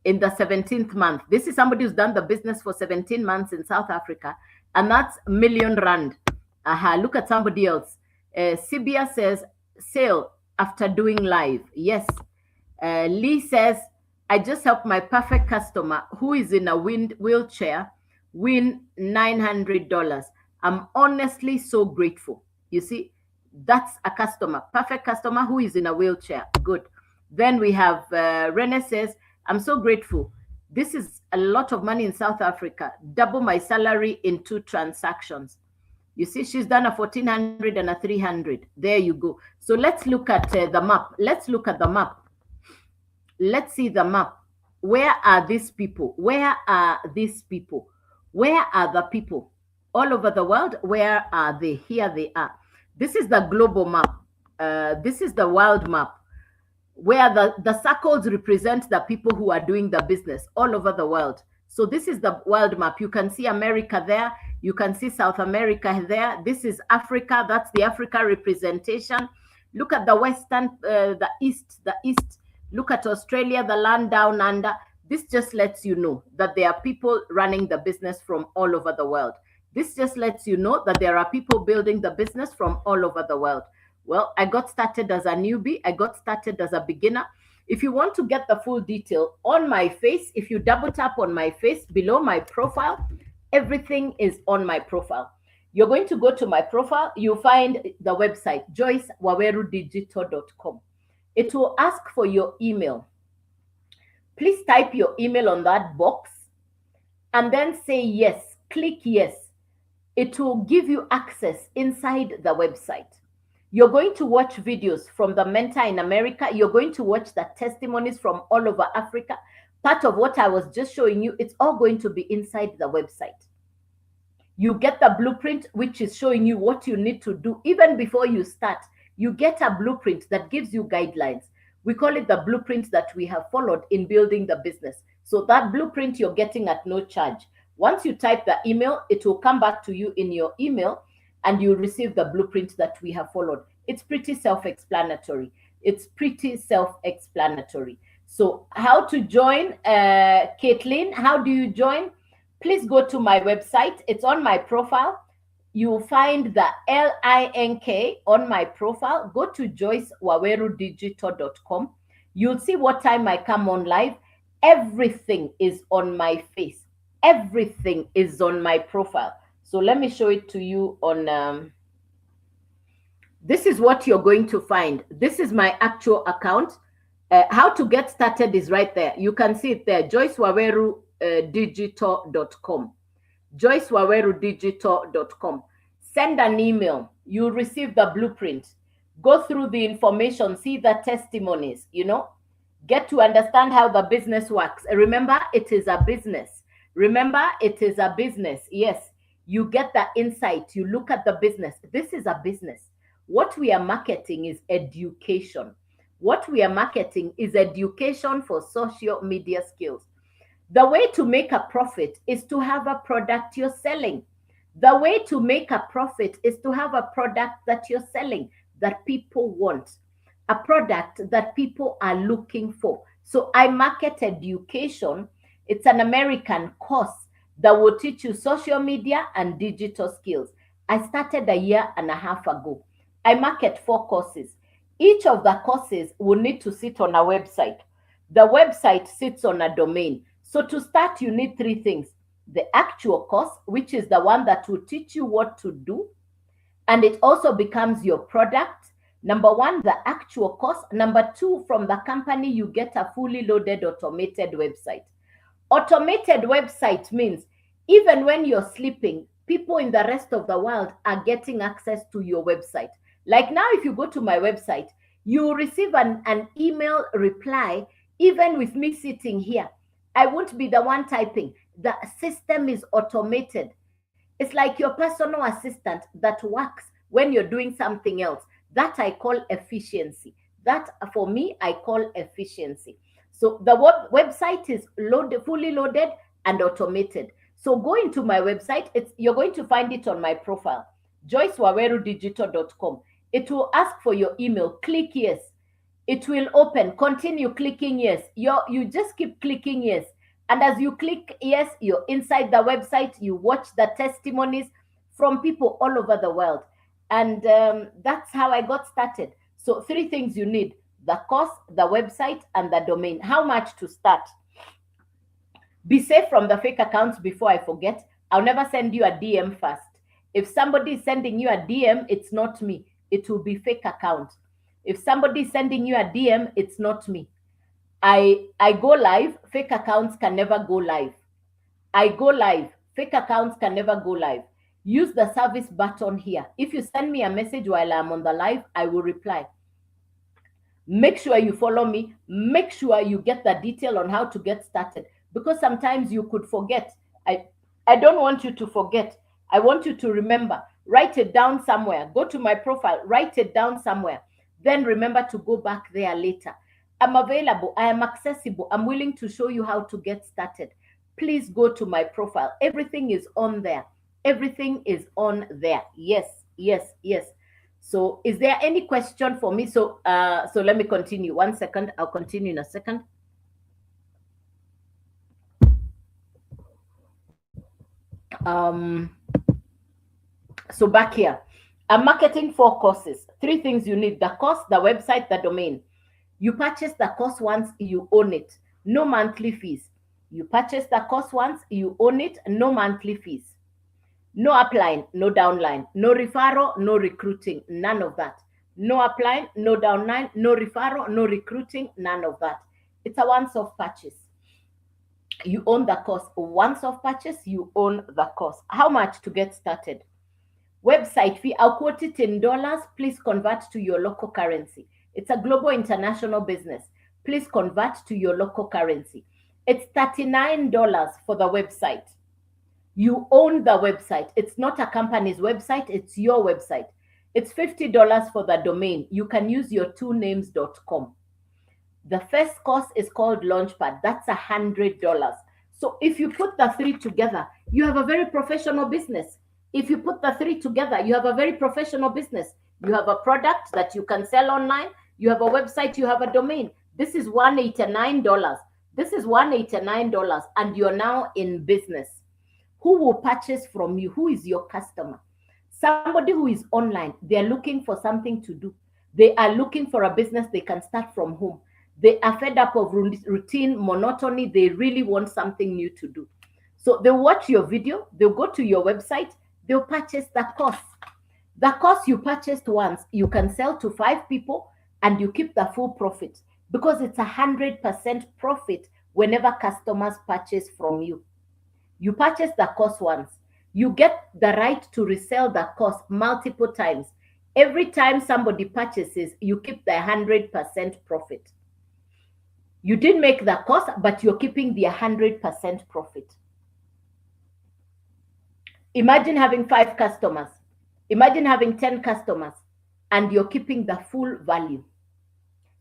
the 17th month. This is somebody who's done the business for 17 months in South Africa, and that's million rand. Look at somebody else. Sibia says, sale after doing live. Yes. Lee says, I just helped my perfect customer who is in a wheelchair win $900. I'm honestly so grateful. You see, that's a customer, perfect customer who is in a wheelchair. Good. Then we have Rene says, I'm so grateful. This is a lot of money in South Africa. Double my salary in 2 transactions. You see, she's done a 1,400 and a 300. There you go. So let's look at the map. Let's look at the map. Let's see the map. Where are these people? Where are these people? Where are the people? All over the world, where are they? Here they are. This is the global map. This is the world map, where the circles represent the people who are doing the business all over the world. So this is the world map. You can see America there. You can see South America there. This is Africa. That's the Africa representation. Look at the western, the east. Look at Australia, the land down under. This just lets you know that there are people running the business from all over the world. This just lets you know that there are people building the business from all over the world. Well, I got started as a newbie. I got started as a beginner. If you want to get the full detail on my face, if you double tap on my face below my profile, everything is on my profile. You're going to go to my profile. You'll find the website, joycewawerudigital.com. It will ask for your email. Please type your email on that box and then say yes. Click yes. It will give you access inside the website. You're going to watch videos from the mentor in America. You're going to watch the testimonies from all over Africa. Part of what I was just showing you, it's all going to be inside the website. You get the blueprint, which is showing you what you need to do even before you start. You get a blueprint that gives you guidelines. We call it the blueprint that we have followed in building the business. So that blueprint you're getting at no charge. Once you type the email, it will come back to you in your email and you'll receive the blueprint that we have followed. It's pretty self-explanatory. It's pretty self-explanatory. So how to join, Caitlin, how do you join? Please go to my website. It's on my profile. You'll find the link on my profile. Go to joycewawerudigital.com. You'll see what time I come on live. Everything is on my face. Everything is on my profile. So let me show it to you on, this is what you're going to find. This is my actual account. How to get started is right there. You can see it there, joycewawerudigital.com. joycewawerudigital.com. Send an email. You'll receive the blueprint. Go through the information, see the testimonies, get to understand how the business works. Remember, it is a business. Remember, it is a business. Yes, you get the insight. You look at the business. This is a business. What we are marketing is education. What we are marketing is education for social media skills. The way to make a profit is to have a product you're selling. The way to make a profit is to have a product that you're selling that people want, a product that people are looking for. So I market education. It's an American course that will teach you social media and digital skills. I started a year and a half ago. I market 4 courses. Each of the courses will need to sit on a website. The website sits on a domain. So to start, you need 3 things. The actual course, which is the one that will teach you what to do. And it also becomes your product. Number 1, the actual course. Number 2, from the company, you get a fully loaded automated website. Automated website means even when you're sleeping, people in the rest of the world are getting access to your website. Like now, if you go to my website, you receive an email reply, even with me sitting here. I won't be the one typing. The system is automated. It's like your personal assistant that works when you're doing something else. That I call efficiency. That for me, I call efficiency. So the website is fully loaded and automated. So go into my website. You're going to find it on my profile, joycewawerudigital.com. It will ask for your email. Click yes. It will open. Continue clicking yes. You just keep clicking yes. And as you click yes, you're inside the website. You watch the testimonies from people all over the world. And that's how I got started. So 3 things you need: the course, the website, and the domain. How much to start? Be safe from the fake accounts before I forget. I'll never send you a DM first. If somebody is sending you a DM, it's not me. It will be fake account. If somebody is sending you a DM, it's not me. I go live. Fake accounts can never go live. I go live. Fake accounts can never go live. Use the service button here. If you send me a message while I'm on the live, I will reply. Make sure you follow me. Make sure you get the detail on how to get started, because sometimes you could forget. I don't want you to forget. I want you to remember. Write it down somewhere. Go to my profile. Write it down somewhere. Then remember to go back there later. I'm available. I am accessible. I'm willing to show you how to get started. Please go to my profile. Everything is on there. Everything is on there. Yes, yes, yes. So is there any question for me? So let me continue. 1 second. I'll continue in a second. So back here, I'm marketing 4 courses. 3 things you need: the course, the website, the domain. You purchase the course once, you own it. No monthly fees. You purchase the course once, you own it. No monthly fees. No upline, no downline, no referral, no recruiting, none of that. No upline, no downline, no referral, no recruiting, none of that. It's a once-off purchase. You own the course. Once-off purchase, you own the course. How much to get started? Website fee, I'll quote it in dollars. Please convert to your local currency. It's a global international business. Please convert to your local currency. It's $39 for the website. You own the website. It's not a company's website. It's your website. It's $50 for the domain. You can use your twonames.com. The first course is called Launchpad. That's $100. So if you put the three together, you have a very professional business. If you put the three together, you have a very professional business. You have a product that you can sell online. You have a website, you have a domain. This is $189. This is $189, and you're now in business. Who will purchase from you? Who is your customer? Somebody who is online. They're looking for something to do. They are looking for a business they can start from home. They are fed up of routine, monotony. They really want something new to do. So they'll watch your video, they'll go to your website, they'll purchase the course. The course you purchased once, you can sell to 5 people and you keep the full profit, because it's 100% profit whenever customers purchase from you. You purchase the course once, you get the right to resell the course multiple times. Every time somebody purchases, you keep the 100% profit. You didn't make the course, but you're keeping the 100% profit. Imagine having 5 customers. Imagine having 10 customers, and you're keeping the full value.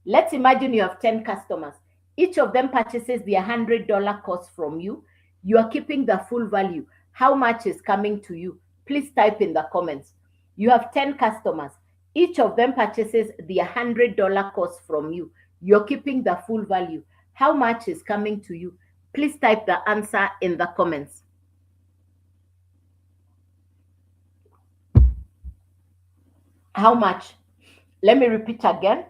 Let's imagine you have 10 customers. Each of them purchases the $100 course from you. You are keeping the full value. How much is coming to you? Please type in the comments. You have 10 customers. Each of them purchases the $100 course from you. You're keeping the full value. How much is coming to you? Please type the answer in the comments. How much? Let me repeat again.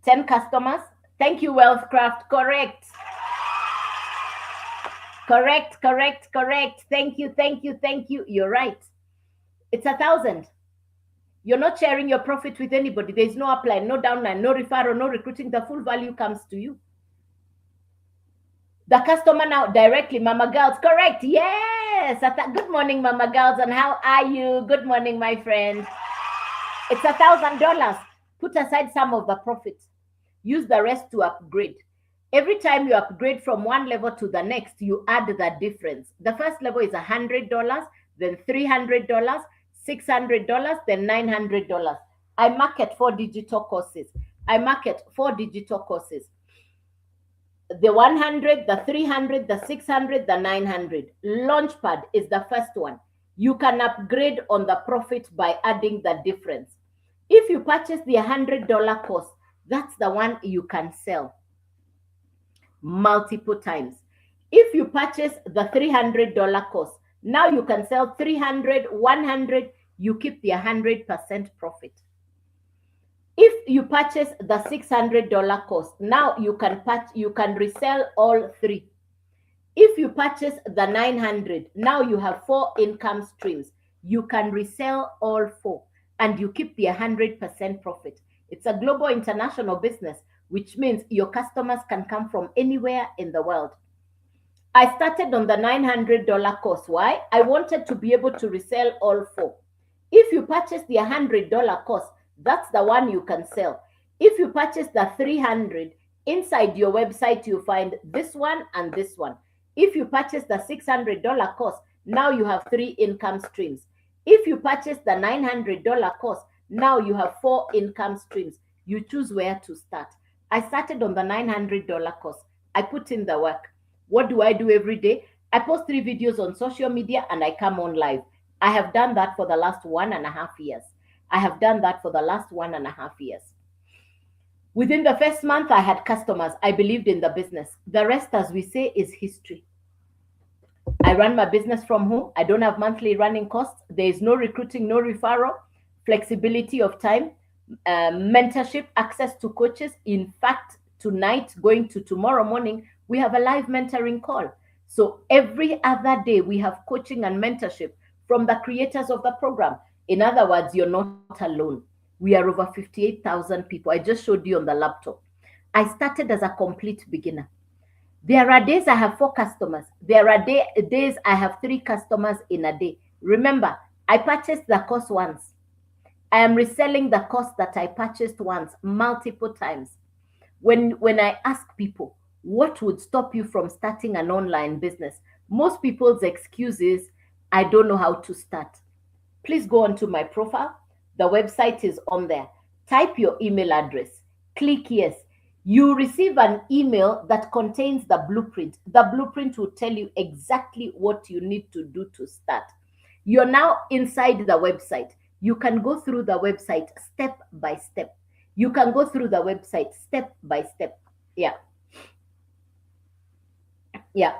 10 customers. Thank you, Wealthcraft. Correct. Correct, correct, correct. Thank you, thank you, thank you. You're right. It's 1,000. You're not sharing your profit with anybody. There's no upline, no downline, no referral, no recruiting. The full value comes to you. The customer now directly, Mama Girls. Correct. Yes. Good morning, Mama Girls. And how are you? Good morning, my friend. It's $1,000. Put aside some of the profits. Use the rest to upgrade. Every time you upgrade from one level to the next, you add the difference. The first level is $100, then $300, $600, then $900. I market 4 digital courses. I market 4 digital courses. The 100, the 300, the 600, the 900. Launchpad is the first one. You can upgrade on the profit by adding the difference. If you purchase the $100 course, that's the one you can sell multiple times. If you purchase the $300 course, now you can sell 300, 100, you keep the 100% profit. If you purchase the $600 course, now you can resell all 3. If you purchase the 900, now you have 4 income streams. You can resell all 4 and you keep the 100% profit. It's a global international business, which means your customers can come from anywhere in the world. I started on the $900 course. Why? I wanted to be able to resell all 4. If you purchase the $100 course, that's the one you can sell. If you purchase the 300, inside your website, you find this one and this one. If you purchase the $600 course, now you have 3 income streams. If you purchase the $900 course, now you have 4 income streams. You choose where to start. I started on the $900 course. I put in the work. What do I do every day? I post 3 videos on social media and I come on live. I have done that for the last 1.5 years. I have done that for the last 1.5 years. Within the first month, I had customers. I believed in the business. The rest, as we say, is history. I run my business from home. I don't have monthly running costs. There is no recruiting, no referral, flexibility of time, mentorship, access to coaches. In fact, tonight, going to tomorrow morning, we have a live mentoring call. So every other day, we have coaching and mentorship from the creators of the program. In other words, you're not alone. We are over 58,000 people. I just showed you on the laptop. I started as a complete beginner. There are days I have 4 customers. There are days I have 3 customers in a day. Remember, I purchased the course once. I am reselling the course that I purchased once, multiple times. When I ask people, what would stop you from starting an online business? Most people's excuse is, I don't know how to start. Please go onto my profile. The website is on there. Type your email address. Click yes. You receive an email that contains the blueprint. The blueprint will tell you exactly what you need to do to start. You're now inside the website. You can go through the website step by step. You can go through the website step by step. Yeah. Yeah.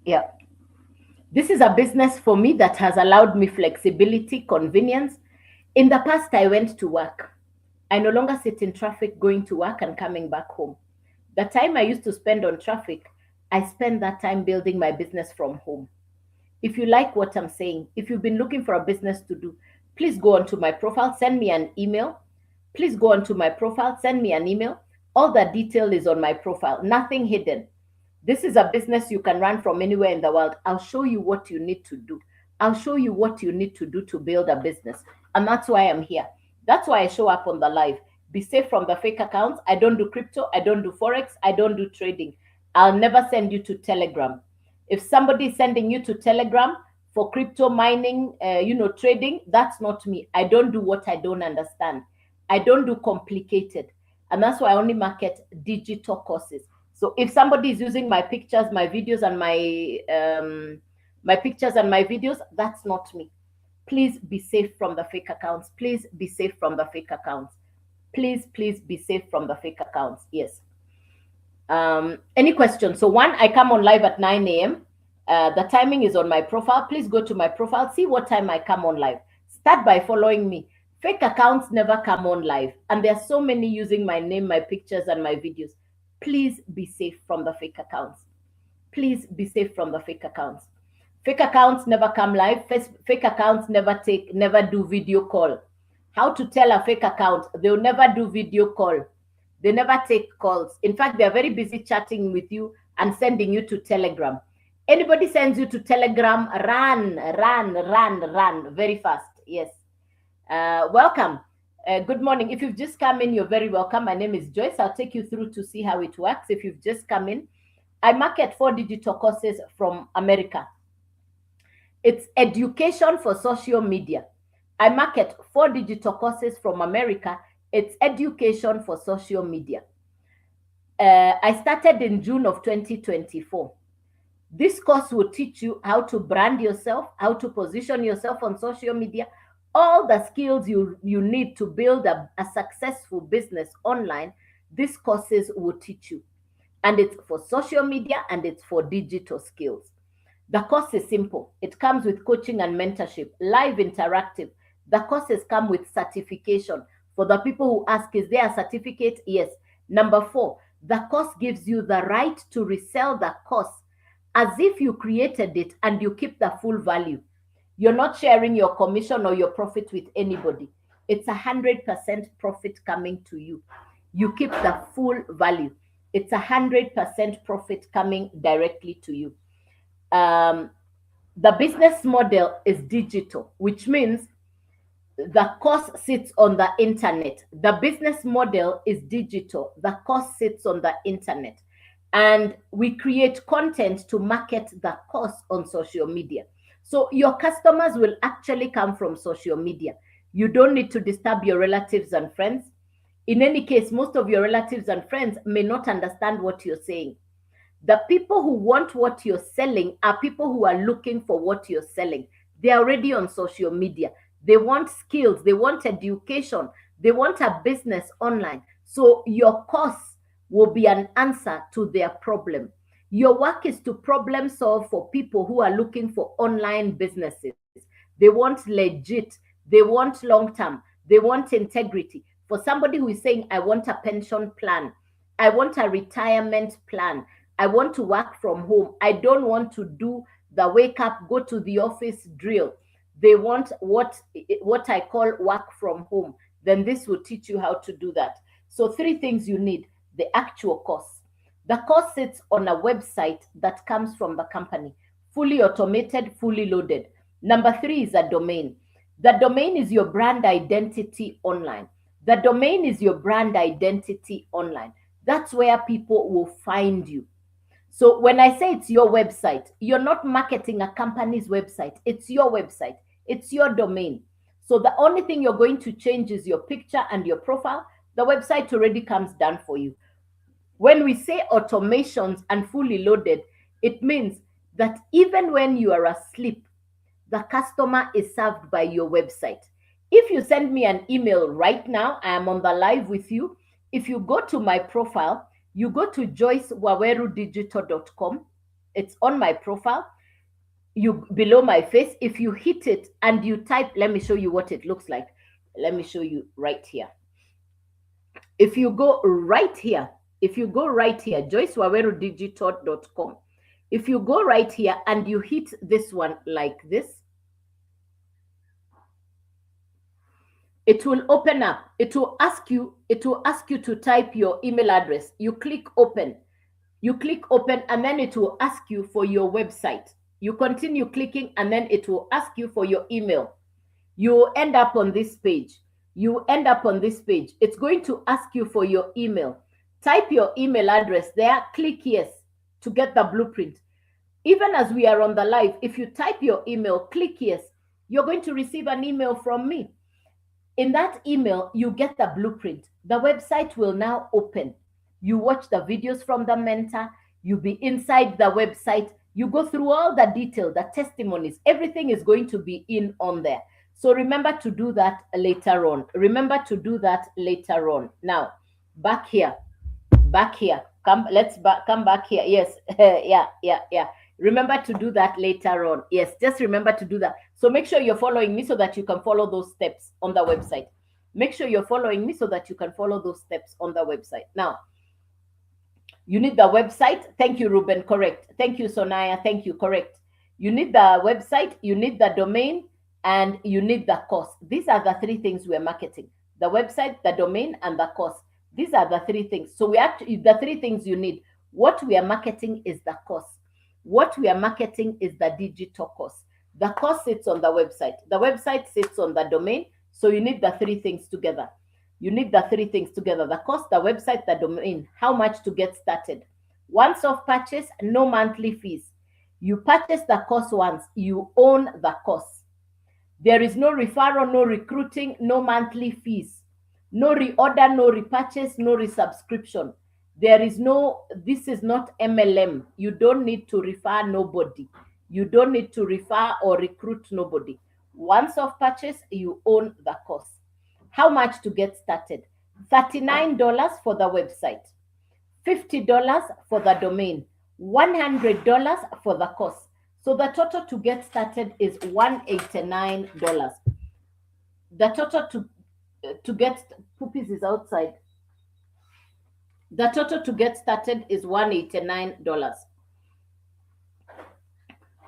Yeah. This is a business for me that has allowed me flexibility, convenience. In the past, I went to work. I no longer sit in traffic going to work and coming back home. The time I used to spend on traffic, I spend that time building my business from home. If you like what I'm saying, if you've been looking for a business to do, please go onto my profile, send me an email. Please go onto my profile, send me an email. All the detail is on my profile, nothing hidden. This is a business you can run from anywhere in the world. I'll show you what you need to do. I'll show you what you need to do to build a business. And that's why I'm here. That's why I show up on the live. Be safe from the fake accounts. I don't do crypto. I don't do Forex. I don't do trading. I'll never send you to Telegram. If somebody is sending you to Telegram for crypto mining, trading, that's not me. I don't do what I don't understand. I don't do complicated. And that's why I only market digital courses. So if somebody is using my pictures, my videos, and my pictures and my videos, that's not me. Please be safe from the fake accounts. Please be safe from the fake accounts. Please be safe from the fake accounts. Yes. Any questions? So one, I come on live at 9 a.m. The timing is on my profile. Please go to my profile, see what time I come on live. Start by following me. Fake accounts never come on live. And there are so many using my name, my pictures, and my videos. Please be safe from the fake accounts. Please be safe from the fake accounts. Fake accounts never come live. Fake accounts never do video call. How to tell a fake account? They'll never do video call. They never take calls. In fact, they're very busy chatting with you and sending you to Telegram. Anybody sends you to Telegram, run very fast. Yes. Welcome. Good morning. If you've just come in, you're very welcome. My name is Joyce. I'll take you through to see how it works. If you've just come in, I market 4 digital courses from America. It's education for social media. I market 4 digital courses from America. It's education for social media. I started in June of 2024. This course will teach you how to brand yourself, how to position yourself on social media, all the skills you need to build a successful business online. These courses will teach you. And it's for social media and it's for digital skills. The course is simple. It comes with coaching and mentorship, live interactive. The courses come with certification. For the people who ask, is there a certificate? Yes. Number 4, the course gives you the right to resell the course as if you created it and you keep the full value. You're not sharing your commission or your profit with anybody. It's 100% profit coming to you. You keep the full value. It's 100% profit coming directly to you. The business model is digital, which means the course sits on the internet. The business model is digital. The course sits on the internet. And we create content to market the course on social media. So your customers will actually come from social media. You don't need to disturb your relatives and friends. In any case, most of your relatives and friends may not understand what you're saying. The people who want what you're selling are people who are looking for what you're selling. They're already on social media. They want skills. They want education. They want a business online. So your course will be an answer to their problem. Your work is to problem solve for people who are looking for online businesses. They want legit. They want long term. They want integrity. For somebody who is saying, I want a pension plan. I want a retirement plan. I want to work from home. I don't want to do the wake up, go to the office drill. They want what I call work from home. Then this will teach you how to do that. So 3 things you need. The actual course. The course sits on a website that comes from the company, fully automated, fully loaded. Number 3 is a domain. The domain is your brand identity online. The domain is your brand identity online. That's where people will find you. So when I say it's your website, you're not marketing a company's website. It's your website. It's your domain. So the only thing you're going to change is your picture and your profile. The website already comes done for you. When we say automations and fully loaded, it means that even when you are asleep, the customer is served by your website. If you send me an email right now, I am on the live with you. If you go to my profile, you go to joycewawerudigital.com. It's on my profile. You below my face. If you hit it and you type, let me show you what it looks like. Let me show you right here. If you go right here, joycewawerudigital.com, if you go right here and you hit this one like this, it will open up. It will ask you to type your email address. You click open. And then it will ask you for your website. You continue clicking and then it will ask you for your email. You end up on this page. It's going to ask you for your email. Type your email address there, click yes to get the blueprint. Even as we are on the live, if you type your email, click yes, you're going to receive an email from me. In that email, you get the blueprint. The website will now open. You watch the videos from the mentor. You be inside the website. You go through all the detail, the testimonies. Everything is going to be in on there. So remember to do that later on. Now, back here. Let's come back here. Yes. Yeah. Remember to do that later on. Yes, just remember to do that. So make sure you're following me so that you can follow those steps on the website. Now, you need the website. Thank you, Ruben. Correct. Thank you, Sonaya. Thank you. Correct. You need the website, you need the domain, and you need the course. These are the 3 things we're marketing: the website, the domain, and the course. These are the 3 things. So the 3 things you need. What we are marketing is the course. What we are marketing is the digital course. The course sits on the website. The website sits on the domain. So you need the 3 things together. The course, the website, the domain. How much to get started? Once off purchase, no monthly fees. You purchase the course once, you own the course. There is no referral, no recruiting, no monthly fees, no reorder, no repurchase, no resubscription. This is not MLM. You don't need to refer nobody. You don't need to refer or recruit nobody. Once off purchase, you own the course. How much to get started? $39 for the website, $50 for the domain, $100 for the course. So the total to get started is $189. The total to get puppies is outside. The total to get started is $189.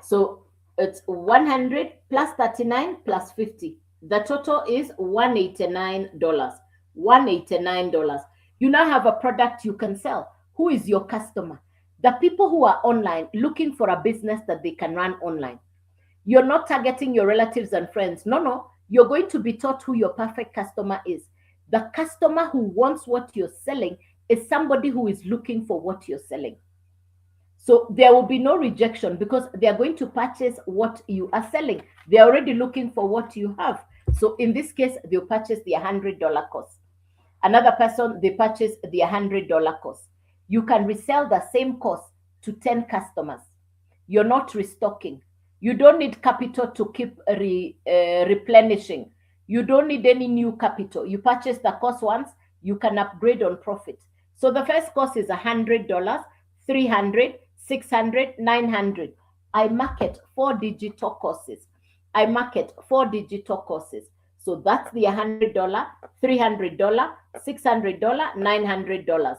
So it's 100 plus 39 plus 50. The total is $189. $189. You now have a product you can sell. Who is your customer? The people who are online looking for a business that they can run online. You're not targeting your relatives and friends. No. You're going to be taught who your perfect customer is. The customer who wants what you're selling is somebody who is looking for what you're selling. So there will be no rejection because they are going to purchase what you are selling. They're already looking for what you have. So in this case, they'll purchase the $100 course. Another person, they purchase the $100 course. You can resell the same course to 10 customers. You're not restocking. You don't need capital to keep replenishing. You don't need any new capital. You purchase the course once, you can upgrade on profit. So the first course is $100, $300, $600, $900. I market 4 digital courses. So that's the $100, $300, $600, $900.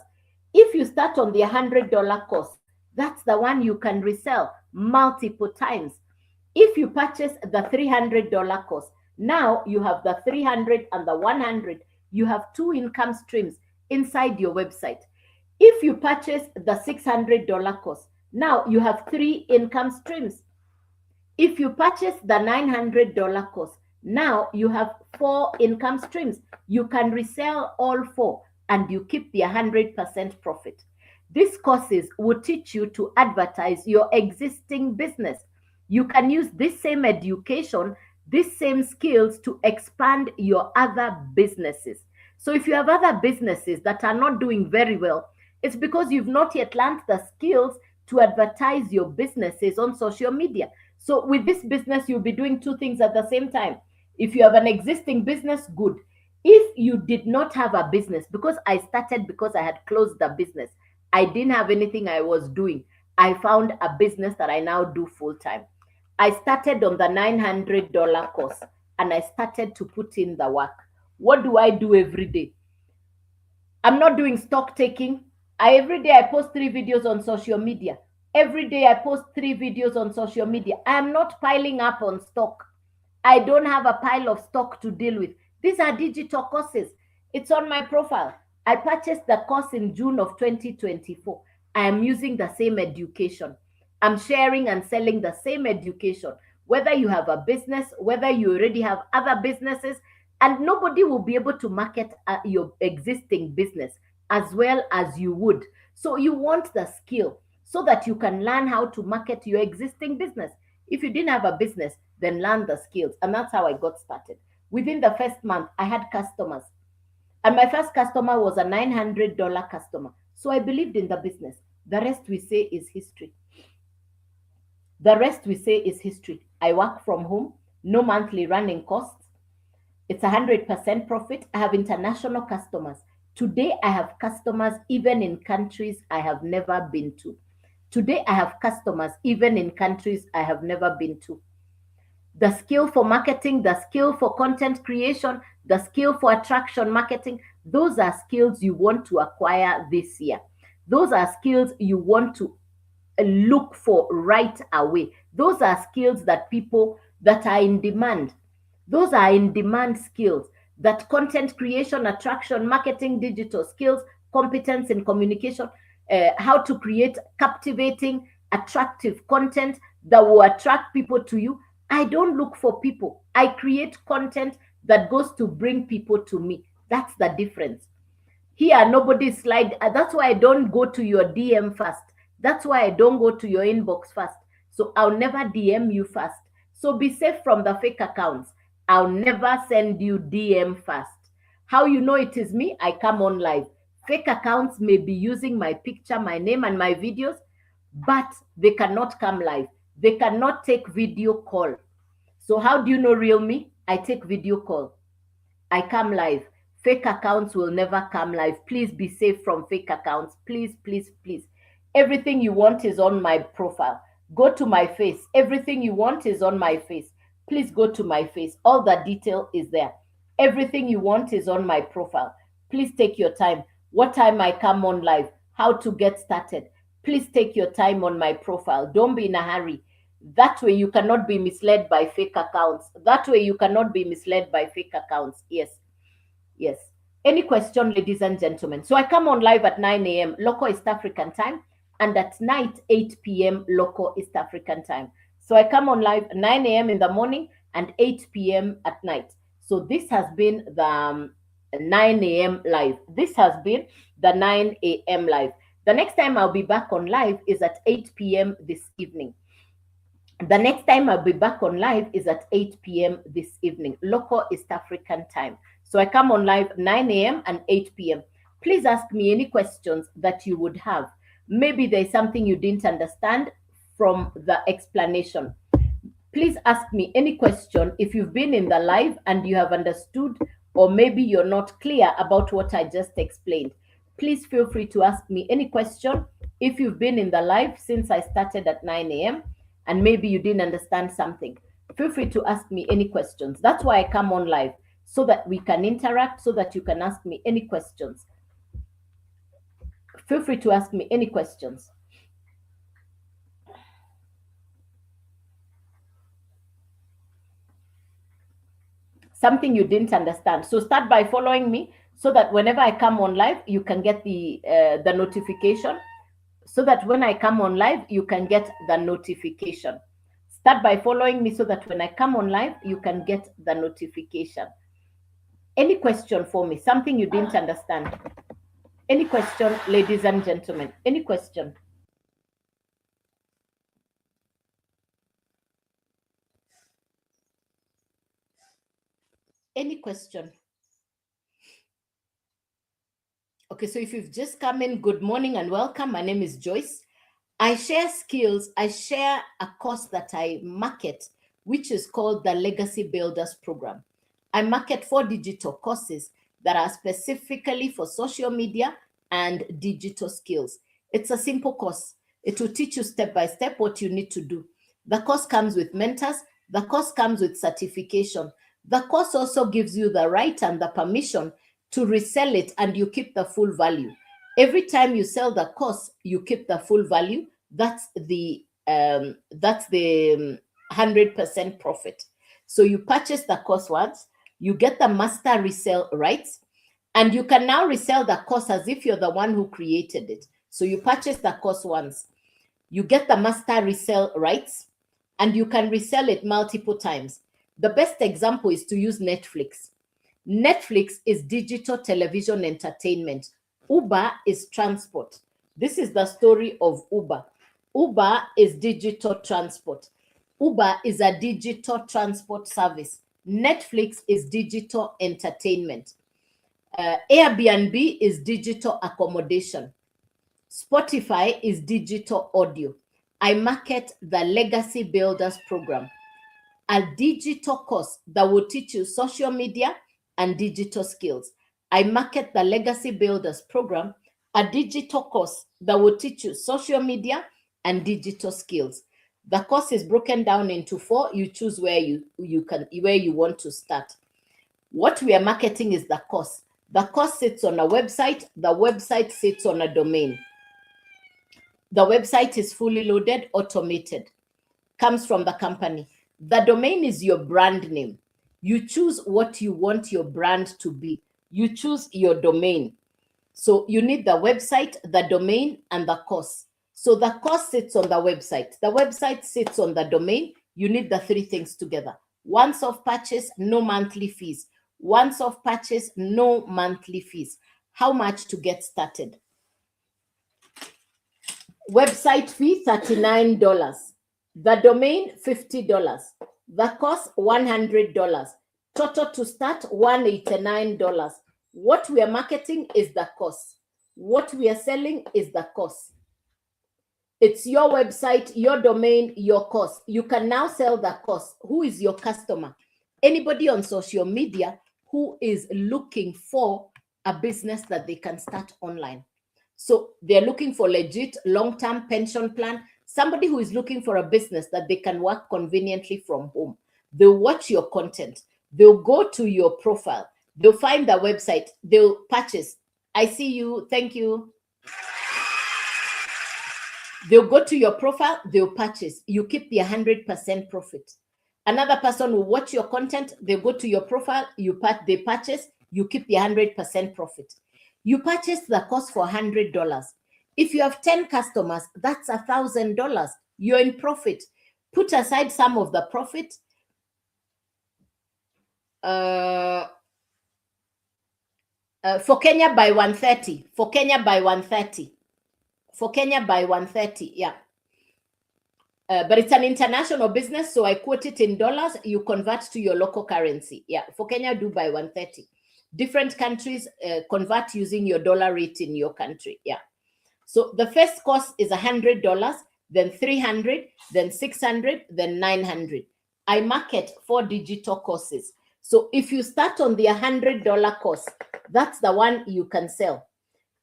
If you start on the $100 course, that's the one you can resell multiple times. If you purchase the $300 course, now you have the 300 and the 100. You have 2 income streams inside your website. If you purchase the $600 course, now you have 3 income streams. If you purchase the $900 course, now you have four income streams. You can resell all four and you keep the 100% profit. These courses will teach you to advertise your existing business. You can use this same education, these same skills to expand your other businesses. So if you have other businesses that are not doing very well, it's because you've not yet learned the skills to advertise your businesses on social media. So with this business, you'll be doing two things at the same time. If you have an existing business, good. If you did not have a business, because I started because I had closed the business, I didn't have anything I was doing. I found a business that I now do full time. I started on the $900 course and I started to put in the work. What do I do every day? I'm not doing stock taking. Every day I post 3 videos on social media. Every day I post 3 videos on social media. I'm not piling up on stock. I don't have a pile of stock to deal with. These are digital courses. It's on my profile. I purchased the course in June of 2024. I am using the same education. I'm sharing and selling the same education. Whether you have a business, whether you already have other businesses, and nobody will be able to market your existing business as well as you would. So you want the skill so that you can learn how to market your existing business. If you didn't have a business, then learn the skills. And that's how I got started. Within the first month, I had customers. And my first customer was a $900 customer. So I believed in the business. The rest we say is history. The rest we say is history. I work from home, no monthly running costs. It's 100% profit. I have international customers. Today, I have customers even in countries I have never been to. Today, I have customers even in countries I have never been to. The skill for marketing, the skill for content creation, the skill for attraction marketing, those are skills you want to acquire this year. Those are skills you want to look for right away. Those are skills that people that are in demand. Those are in demand skills, that content creation, attraction, marketing, digital skills, competence in communication, how to create captivating, attractive content that will attract people to you. I don't look for people. I create content that goes to bring people to me. That's the difference. Here, nobody slide. That's why I don't go to your DM first. That's why I don't go to your inbox first. So I'll never DM you first. So be safe from the fake accounts. I'll never send you DM first. How you know it is me? I come on live. Fake accounts may be using my picture, my name, and my videos, but they cannot come live. They cannot take video call. So how do you know real me? I take video call. I come live. Fake accounts will never come live. Please be safe from fake accounts. Please, please, please. Everything you want is on my profile. Go to my face. Everything you want is on my face. Please go to my face. All the detail is there. Everything you want is on my profile. Please take your time. What time I come on live? How to get started? Please take your time on my profile. Don't be in a hurry. That way you cannot be misled by fake accounts. That way you cannot be misled by fake accounts. Yes. Yes. Any question, ladies and gentlemen? So I come on live at 9 a.m. local East African time, and at night 8 p.m. local East African time. So I come on live 9 a.m. in the morning and 8 p.m. at night. So this has been the 9 a.m. live. This has been the 9 a.m. live. The next time I'll be back on live is at 8 p.m. this evening. The next time I'll be back on live is at 8 p.m. this evening, local East African time. So I come on live 9 a.m. and 8 p.m. Please ask me any questions that you would have. Maybe there's something you didn't understand from the explanation. Please ask me any question if you've been in the live and you have understood, or maybe you're not clear about what I just explained. Please feel free to ask me any question if you've been in the live since I started at 9 a.m. and maybe you didn't understand something. Feel free to ask me any questions. That's why I come on live, so that we can interact, so that you can ask me any questions. Feel free to ask me any questions. Something you didn't understand. So start by following me, so that whenever I come on live, you can get the notification. So that when I come on live, you can get the notification. Start by following me so that when I come on live, you can get the notification. Any question for me? Something you didn't understand? Any question, ladies and gentlemen? Any question? Any question? Okay, so if you've just come in, good morning and welcome. My name is Joyce. I share skills. I share a course that I market, which is called the Legacy Builders Program. I market 4 digital courses that are specifically for social media and digital skills. It's a simple course. It will teach you step by step what you need to do. The course comes with mentors. The course comes with certification. The course also gives you the right and the permission to resell it, and you keep the full value. Every time you sell the course, you keep the full value. That's the 100% profit. So you purchase the course once, you get the master resell rights, and you can now resell the course as if you're the one who created it. So you purchase the course once, you get the master resell rights, and you can resell it multiple times. The best example is to use Netflix. Netflix is digital television entertainment. Uber is transport. This is the story of Uber. Uber is digital transport. Uber is a digital transport service. Netflix is digital entertainment. Airbnb is digital accommodation. Spotify is digital audio. I market the Legacy Builders Program, a digital course that will teach you social media and digital skills. I market the Legacy Builders Program, a digital course that will teach you social media and digital skills. The course is broken down into 4. You choose where you want to start. What we are marketing is the course. The course sits on a website. The website sits on a domain. The website is fully loaded, automated, comes from the company. The domain is your brand name. You choose what you want your brand to be. You choose your domain. So you need the website, the domain, and the course. So the course sits on the website. The website sits on the domain. You need the 3 things together. Once off purchase, no monthly fees. Once off purchase, no monthly fees. How much to get started? Website fee, $39. The domain, $50. The course, $100. Total to start, $189. What we are marketing is the course. What we are selling is the course. It's your website, your domain, your course. You can now sell the course. Who is your customer? Anybody on social media who is looking for a business that they can start online. So they're looking for legit long-term pension plan, somebody who is looking for a business that they can work conveniently from home. They'll watch your content. They'll go to your profile. They'll find the website. They'll purchase. I see you. Thank you. They'll go to your profile. They'll purchase. You keep the 100% profit. Another person will watch your content. They go to your profile. They purchase. You keep the 100% profit. You purchase the course for $100. If you have 10 customers, that's $1,000. You're in profit. Put aside some of the profit. For Kenya by 130. For Kenya by 130. For Kenya by 130. Yeah. But it's an international business, so I quote it in dollars. You convert to your local currency. Yeah. For Kenya, do by 130. Different countries convert using your dollar rate in your country. Yeah. So the first course is $100, then $300, then $600, then $900. I market 4 digital courses. So if you start on the $100 course, that's the one you can sell.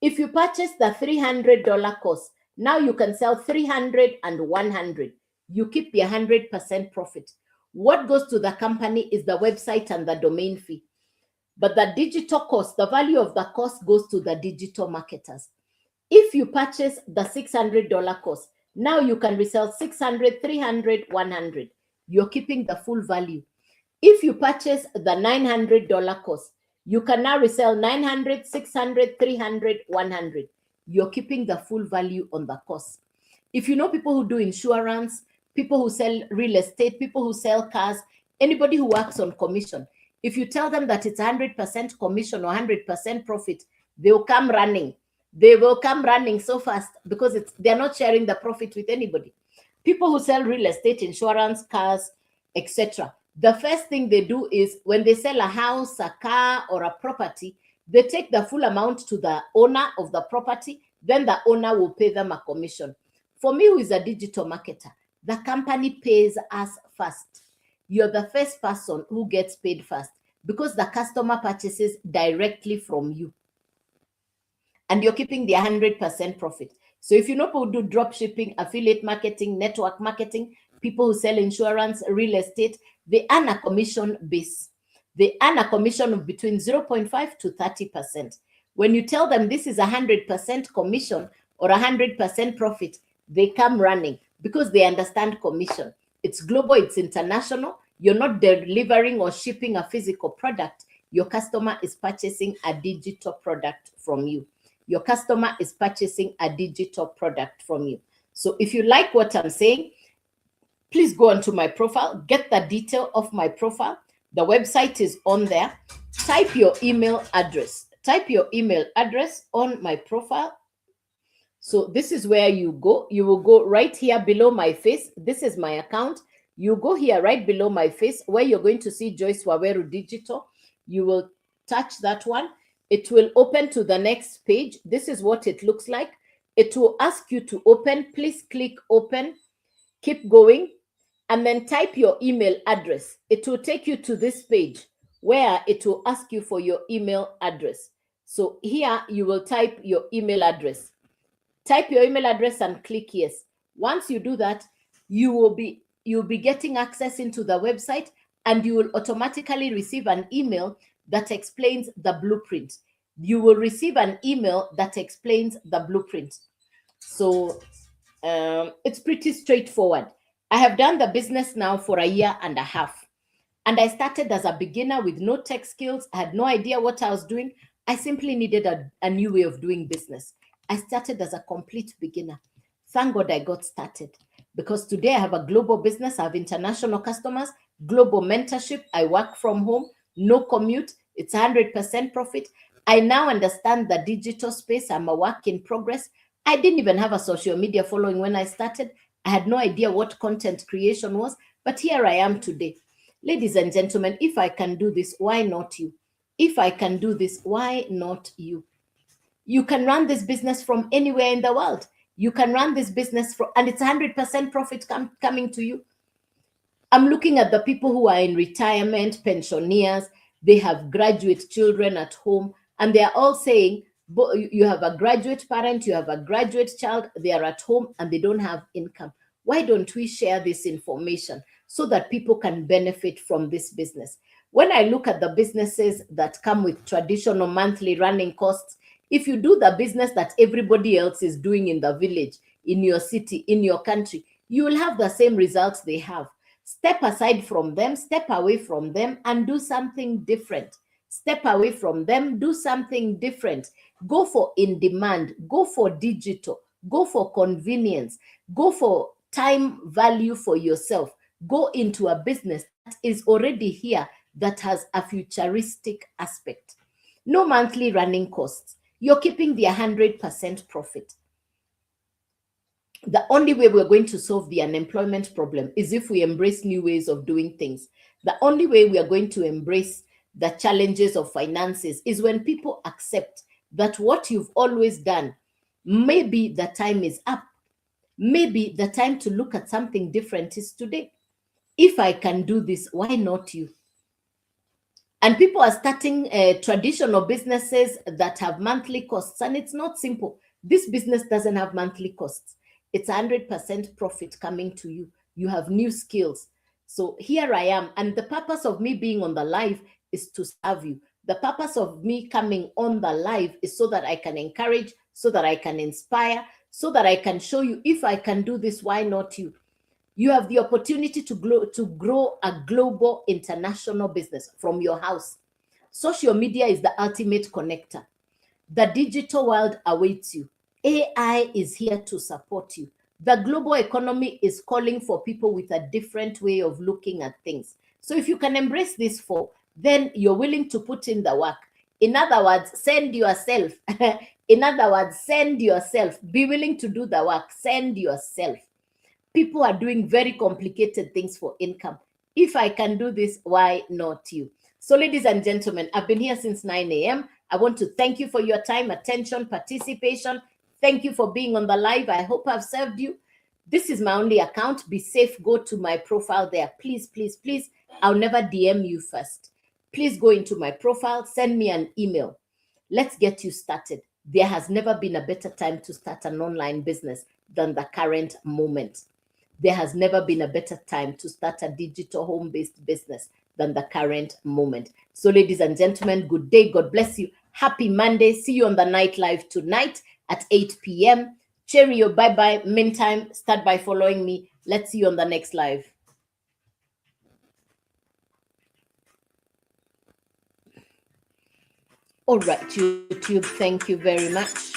If you purchase the $300 course, now you can sell 300 and 100. You keep the 100% profit. What goes to the company is the website and the domain fee. But the digital course, the value of the course goes to the digital marketers. If you purchase the $600 course, now you can resell 600, 300, 100. You're keeping the full value. If you purchase the $900 course, you can now resell 900, 600, 300, 100. You're keeping the full value on the course. If you know people who do insurance, people who sell real estate, people who sell cars, anybody who works on commission. If you tell them that it's 100% commission or 100% profit, they'll come running. They will come running so fast because they're not sharing the profit with anybody. People who sell real estate, insurance, cars, etc. The first thing they do is when they sell a house, a car, or a property, they take the full amount to the owner of the property, then the owner will pay them a commission. For me, who is a digital marketer, the company pays us first. You're the first person who gets paid first because the customer purchases directly from you. And you're keeping the 100% profit. So if you know people who do drop shipping, affiliate marketing, network marketing, people who sell insurance, real estate, they earn a commission base. They earn a commission of between 0.5 to 30%. When you tell them this is 100% commission or 100% profit, they come running because they understand commission. It's global, it's international. You're not delivering or shipping a physical product. Your customer is purchasing a digital product from you. Your customer is purchasing a digital product from you. So if you like what I'm saying, please go onto my profile, get the detail of my profile. The website is on there. Type your email address. Type your email address on my profile. So this is where you go. You will go right here below my face. This is my account. You go here right below my face where you're going to see Joyce Waweru Digital. You will touch that one. It will open to the next page. This is what it looks like. It will ask you to open. Please click open. Keep going. And then type your email address. It will take you to this page where it will ask you for your email address. So here you will type your email address. Type your email address and click yes. Once you do that, you'll be getting access into the website and you will automatically receive an email that explains the blueprint. You will receive an email that explains the blueprint. So it's pretty straightforward. I have done the business now for a year and a half. And I started as a beginner with no tech skills. I had no idea what I was doing. I simply needed a new way of doing business. I started as a complete beginner. Thank God I got started because today I have a global business. I have international customers, global mentorship. I work from home, no commute. It's 100% profit. I now understand the digital space. I'm a work in progress. I didn't even have a social media following when I started. I had no idea what content creation was, but here I am today. Ladies and gentlemen, if I can do this, why not you? If I can do this, why not you? You can run this business from anywhere in the world. You can run this business and it's 100% profit coming to you. I'm looking at the people who are in retirement, pensioners. They have graduate children at home, and they are all saying, you have a graduate parent, you have a graduate child, they are at home and they don't have income. Why don't we share this information so that people can benefit from this business? When I look at the businesses that come with traditional monthly running costs, if you do the business that everybody else is doing in the village, in your city, in your country, you will have the same results they have. Step aside from them, step away from them, and do something different. Step away from them, do something different. Go for in-demand, go for digital, go for convenience, go for time value for yourself. Go into a business that is already here, that has a futuristic aspect. No monthly running costs. You're keeping the 100% profit. The only way we're going to solve the unemployment problem is if we embrace new ways of doing things. The only way we are going to embrace the challenges of finances is when people accept that what you've always done, maybe the time is up. Maybe the time to look at something different is today. If I can do this, why not you? And people are starting traditional businesses that have monthly costs, and it's not simple. This business doesn't have monthly costs. It's 100% profit coming to you. You have new skills. So here I am. And the purpose of me being on the live is to serve you. The purpose of me coming on the live is so that I can encourage, so that I can inspire, so that I can show you, if I can do this, why not you? You have the opportunity to grow a global international business from your house. Social media is the ultimate connector. The digital world awaits you. AI is here to support you. The global economy is calling for people with a different way of looking at things. So if you can embrace these four, then you're willing to put in the work. In other words, send yourself. In other words, send yourself. Be willing to do the work. Send yourself. People are doing very complicated things for income. If I can do this, why not you? So, ladies and gentlemen, I've been here since 9 a.m. I want to thank you for your time, attention, participation. Thank you for being on the live. I hope I've served you. This is my only account. Be safe. Go to my profile there. Please, please, please. I'll never DM you first. Please go into my profile, send me an email. Let's get you started. There has never been a better time to start an online business than the current moment. There has never been a better time to start a digital home-based business than the current moment. So, ladies and gentlemen, good day. God bless you. Happy Monday. See you on the night live tonight at 8 p.m. Cheerio. Bye-bye. Meantime, start by following me. Let's see you on the next live. All right, YouTube, thank you very much.